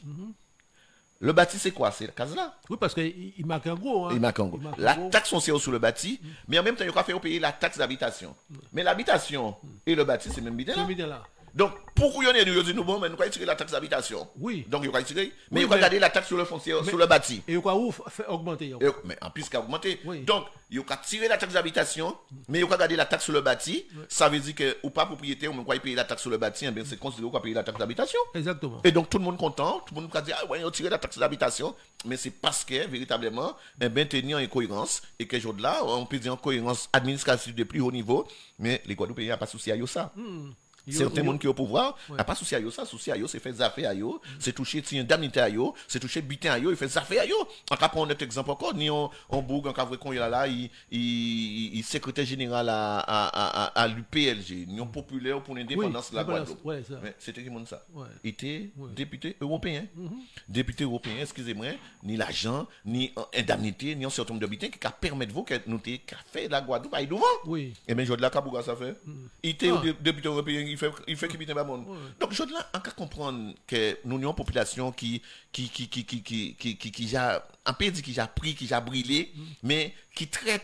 Le bâti, c'est quoi? C'est la casa là. Oui, parce qu'il marque un gros. Hein. Il marque en gros. La taxe foncière sur le bâti, mais en même temps, il a fait payer la taxe d'habitation. Mais l'habitation et le bâti, c'est même bitin là. C'est bien là. Donc, pourquoi on nous dit nous bon, mais nous allons tirer la taxe d'habitation. Oui. Donc, il va tirer, mais Oui, il va mais- garder la taxe sur le foncier, sur le bâti. Et quoi, où fait augmenter. Mais en plus, il a augmenté. Oui. Donc, il va tirer la taxe d'habitation, mais il va garder la taxe sur le bâti. Ça veut dire que, ou pas propriétaire, ou même quoi, il paye la taxe sur le bâti, eh bien, c'est considéré qu'on va payer la taxe d'habitation. Exactement. Et donc, tout le monde content, tout le monde va dire, ah ouais, on tire la taxe d'habitation, mais c'est parce que, véritablement, eh bien, tenir en cohérence, et que jour là, on peut dire en cohérence administrative de plus haut niveau, mais les Guadeloupéens n'ont pas souci à ça. Certains monde qui ont au pouvoir, n'a pas souci à ça, souci à c'est faire des affaires à c'est toucher une indemnité à c'est toucher bitin à il fait des affaires à On va prendre notre exemple encore, ni on bourg, en cavre qu'on là, il secrétaire général à l'UPLG, Union populaire pour l'indépendance de la Guadeloupe. Ouais, ça. Mais c'était qui monde ça? Ouais. Il était député européen. Député européen, excusez-moi, ni l'argent, ni indemnité, ni un certain nombre de bitins qui permettent vous que nous t'ayons fait la Guadeloupe à devant. Oui. Et bien, je de la Kabouga, ça fait. Il était député européen il fait qu'il pas monde. Donc je là on peut comprendre que nous avons une population qui a un pays qui a pris, qui a brûlé, mais qui très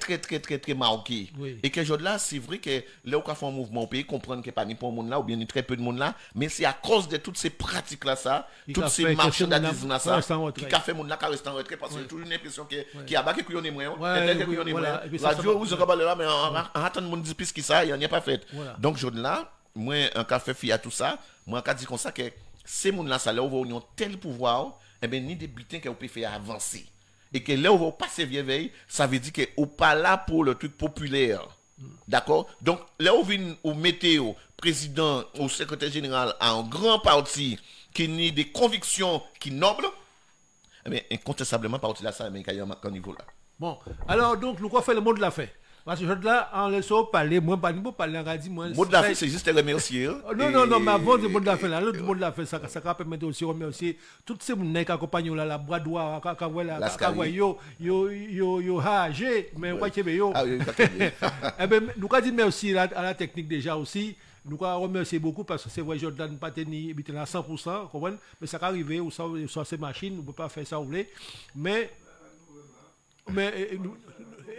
marqué. Et que je là c'est vrai que là on fait un mouvement au pays comprendre que pas ni pour monde là ou bien ni très peu de monde là, mais c'est à cause de toutes ces pratiques là ça, toutes ces marchandises là ça qui a fait monde là qui reste en retrait parce que j'ai toujours l'impression que qui a pas que couillonner moins, radio vous avez là mais en attend monde dit plus que ça, il n'y a pas fait. Donc je là moi un café fi à tout ça, moi quand dit comme ça que ces monde là ça là on ont tel pouvoir et ben ni des bulletins que vous pouvez faire avancer et que là on va passer vieille ça veut dire que ou pas là pour le truc populaire. D'accord? Donc là on vient au météo président ou secrétaire général à un grand parti qui nie des convictions qui nobles, eh bien incontestablement parti là ça mais qu'il y a un niveau là. Bon, alors donc nous quoi fait le mot de la fin. Parce que là, en laissant parler, moi, pas parler, on a dit, moi. Le mot de la fin, c'est juste remercier. Non, mais avant le mot de la fin, là, l'autre mot de la fin, ça permet aussi remercier tous ces gens qui accompagnent la bradoire, yo, hagé, mais on va dire, yo. Eh bien, nous avons dit merci à la technique déjà aussi. Nous remercier beaucoup parce que c'est vrai, Jordan pas tenu à 100%, comprenez? Mais ça peut arriver, ou soit ces machines, on ne peut pas faire ça, vous voulez. Mais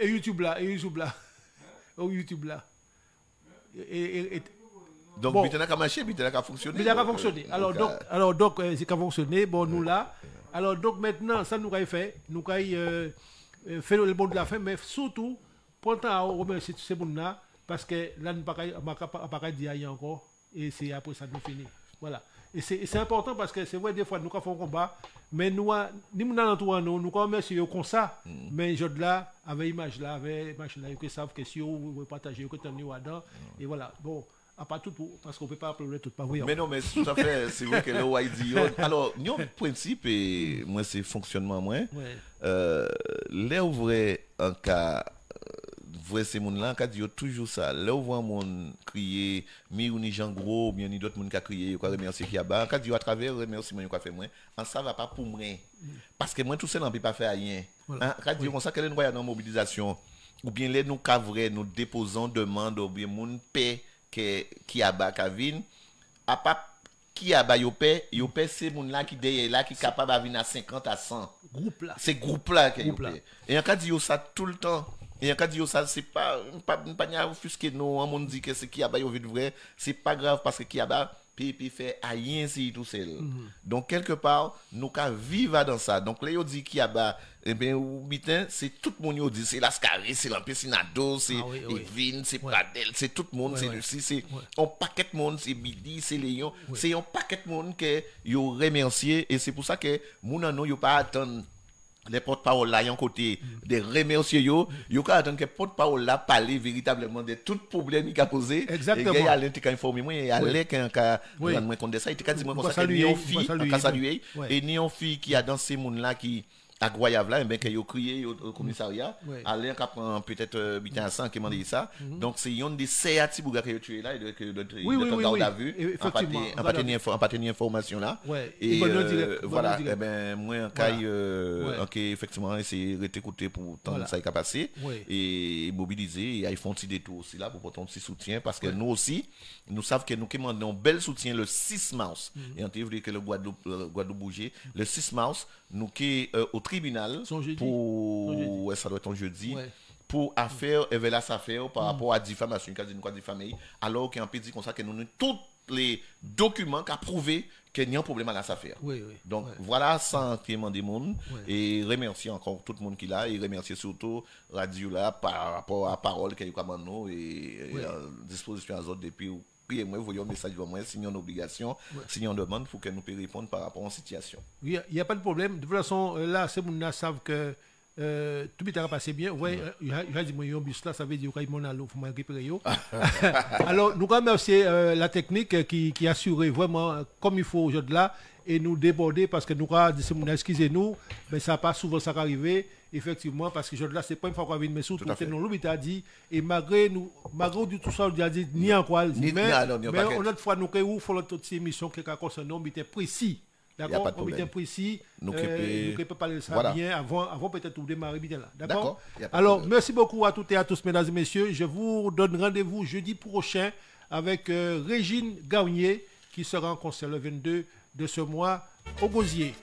YouTube là. Donc, bon, Bitena a marché, Bitena a fonctionné. Bitena a fonctionné. Alors donc, c'est a fonctionné. Bon, nous là. Alors donc maintenant, ça nous a fait. Nous avons fait le mot de la fin, mais surtout, pour le temps à remercier tous ces gens-là, parce que là, nous ne pouvons pas dire encore. Et c'est après ça nous finit. Voilà. Et c'est important parce que c'est vrai, des fois, nous faisons un combat, mais nous remercions comme ça. Mais je là, avec l'image là, ils savent que si vous partagez, vous tenez là-dedans. Et voilà. Bon, à part tout, parce qu'on ne peut pas applaudir tout, pas vrai. Mais non, mais tout à fait, c'est vrai que le YD. Alors, nous, principe, et moi, c'est fonctionnement, moi. Là, où vrai, en cas. Vrai ces monde là quand dit toujours ça là on voit monde crier mi ou ni Jean Gros bien ni d'autres monde qui crier quoi remercier qui a bas quand dit à travers remerciement quoi fait moi en ça va pas pour moi parce que moi tout seul on peut pas faire rien quand dit comme ça qu'elle est dans mobilisation ou bien les nous cavrer nous déposons demande ou bien monde paix qui a bas Kavin à pas qui a bas yo paix c'est monde là qui derrière là qui capable à venir à 50 à 100 groupe là c'est groupe là qui et quand dit ça tout le temps. Et quand dit ça c'est pas offusqué nous on monde dit que c'est qui a ba yo vrai c'est pas grave parce que qui a ba puis fait rien si tout seul. Donc quelque part nous ca vivre dans ça. Donc là yo dit qui a ba eh ben ou bitin c'est tout le monde yo dit c'est Lascaré, c'est l'Ampesinado, c'est Evin, c'est Pradel, c'est tout le monde c'est un paquet de monde, c'est Billy, c'est Léon, c'est un paquet de monde que yo remercier et c'est pour ça que moun non yo pas attendre les porte-parole là, y a un côté des remercier yo quand attendre que porte-parole là parler véritablement de tout problème qu'il a posé. Exactement. Et il y a l'un qui a informé moi, il y a l'un qui a rendre compte de ça, il t'a dit moi comme ça que ni une fille a salué et ni une fille qui a dansé monde là qui incroyable là ben que yo crié au commissariat aller prend peut-être bitin à 100 qui m'a dit ça donc c'est une des CAT bouga que tué là et que le garde à vue en pas tenir information là et voilà et ben moi en cas OK effectivement c'est écouter pour tant ça qui a passé et mobiliser et ils font petit détour aussi là pour porter un petit soutien parce que nous aussi nous savons que nous demandons un bel soutien le 6 mars et on dit que le Guadeloupe bouger le 6 mars nous qui au tribunal pour ça doit être un jeudi pour affaire évaluation affaire par rapport à diffamation quasi nous diffamé alors qu'il y a un petit comme ça que nous avons tous les documents qui prouvent qu'il y a un problème à la affaire. Donc voilà sentiment des monde et remercier encore tout le monde qui là et remercier surtout radio là par rapport à parole qu'il y a comme nous et disposition à autres depuis puis moi voyons un message pour moi sinon une obligation sinon une demande pour que nous puissions répondre par rapport à une situation. Oui, il y a pas de problème. De toute façon là ces gens savent que tout bien passé bien. Il a dit moi un bus là ça veut dire qu'il mon allo faut récupérer yo. Alors nous remercier la technique qui assurait vraiment comme il faut aujourd'hui là et nous déborder parce que nous excusez-nous mais ça pas souvent ça arrivé effectivement parce que aujourd'hui là c'est pas une fois qu'on vient mais surtout que nous l'obité a dit et malgré tout ça on a dit ni encore mais on a fois nous que où faut l'autre émission qui concerne nous était précis. D'accord, on était précis, nous peut parler de ça bien avant peut-être de démarrer bien là. D'accord. Alors, merci beaucoup à toutes et à tous, mesdames et messieurs. Je vous donne rendez-vous jeudi prochain avec Régine Garnier qui sera en concert le 22 de ce mois au Gosier.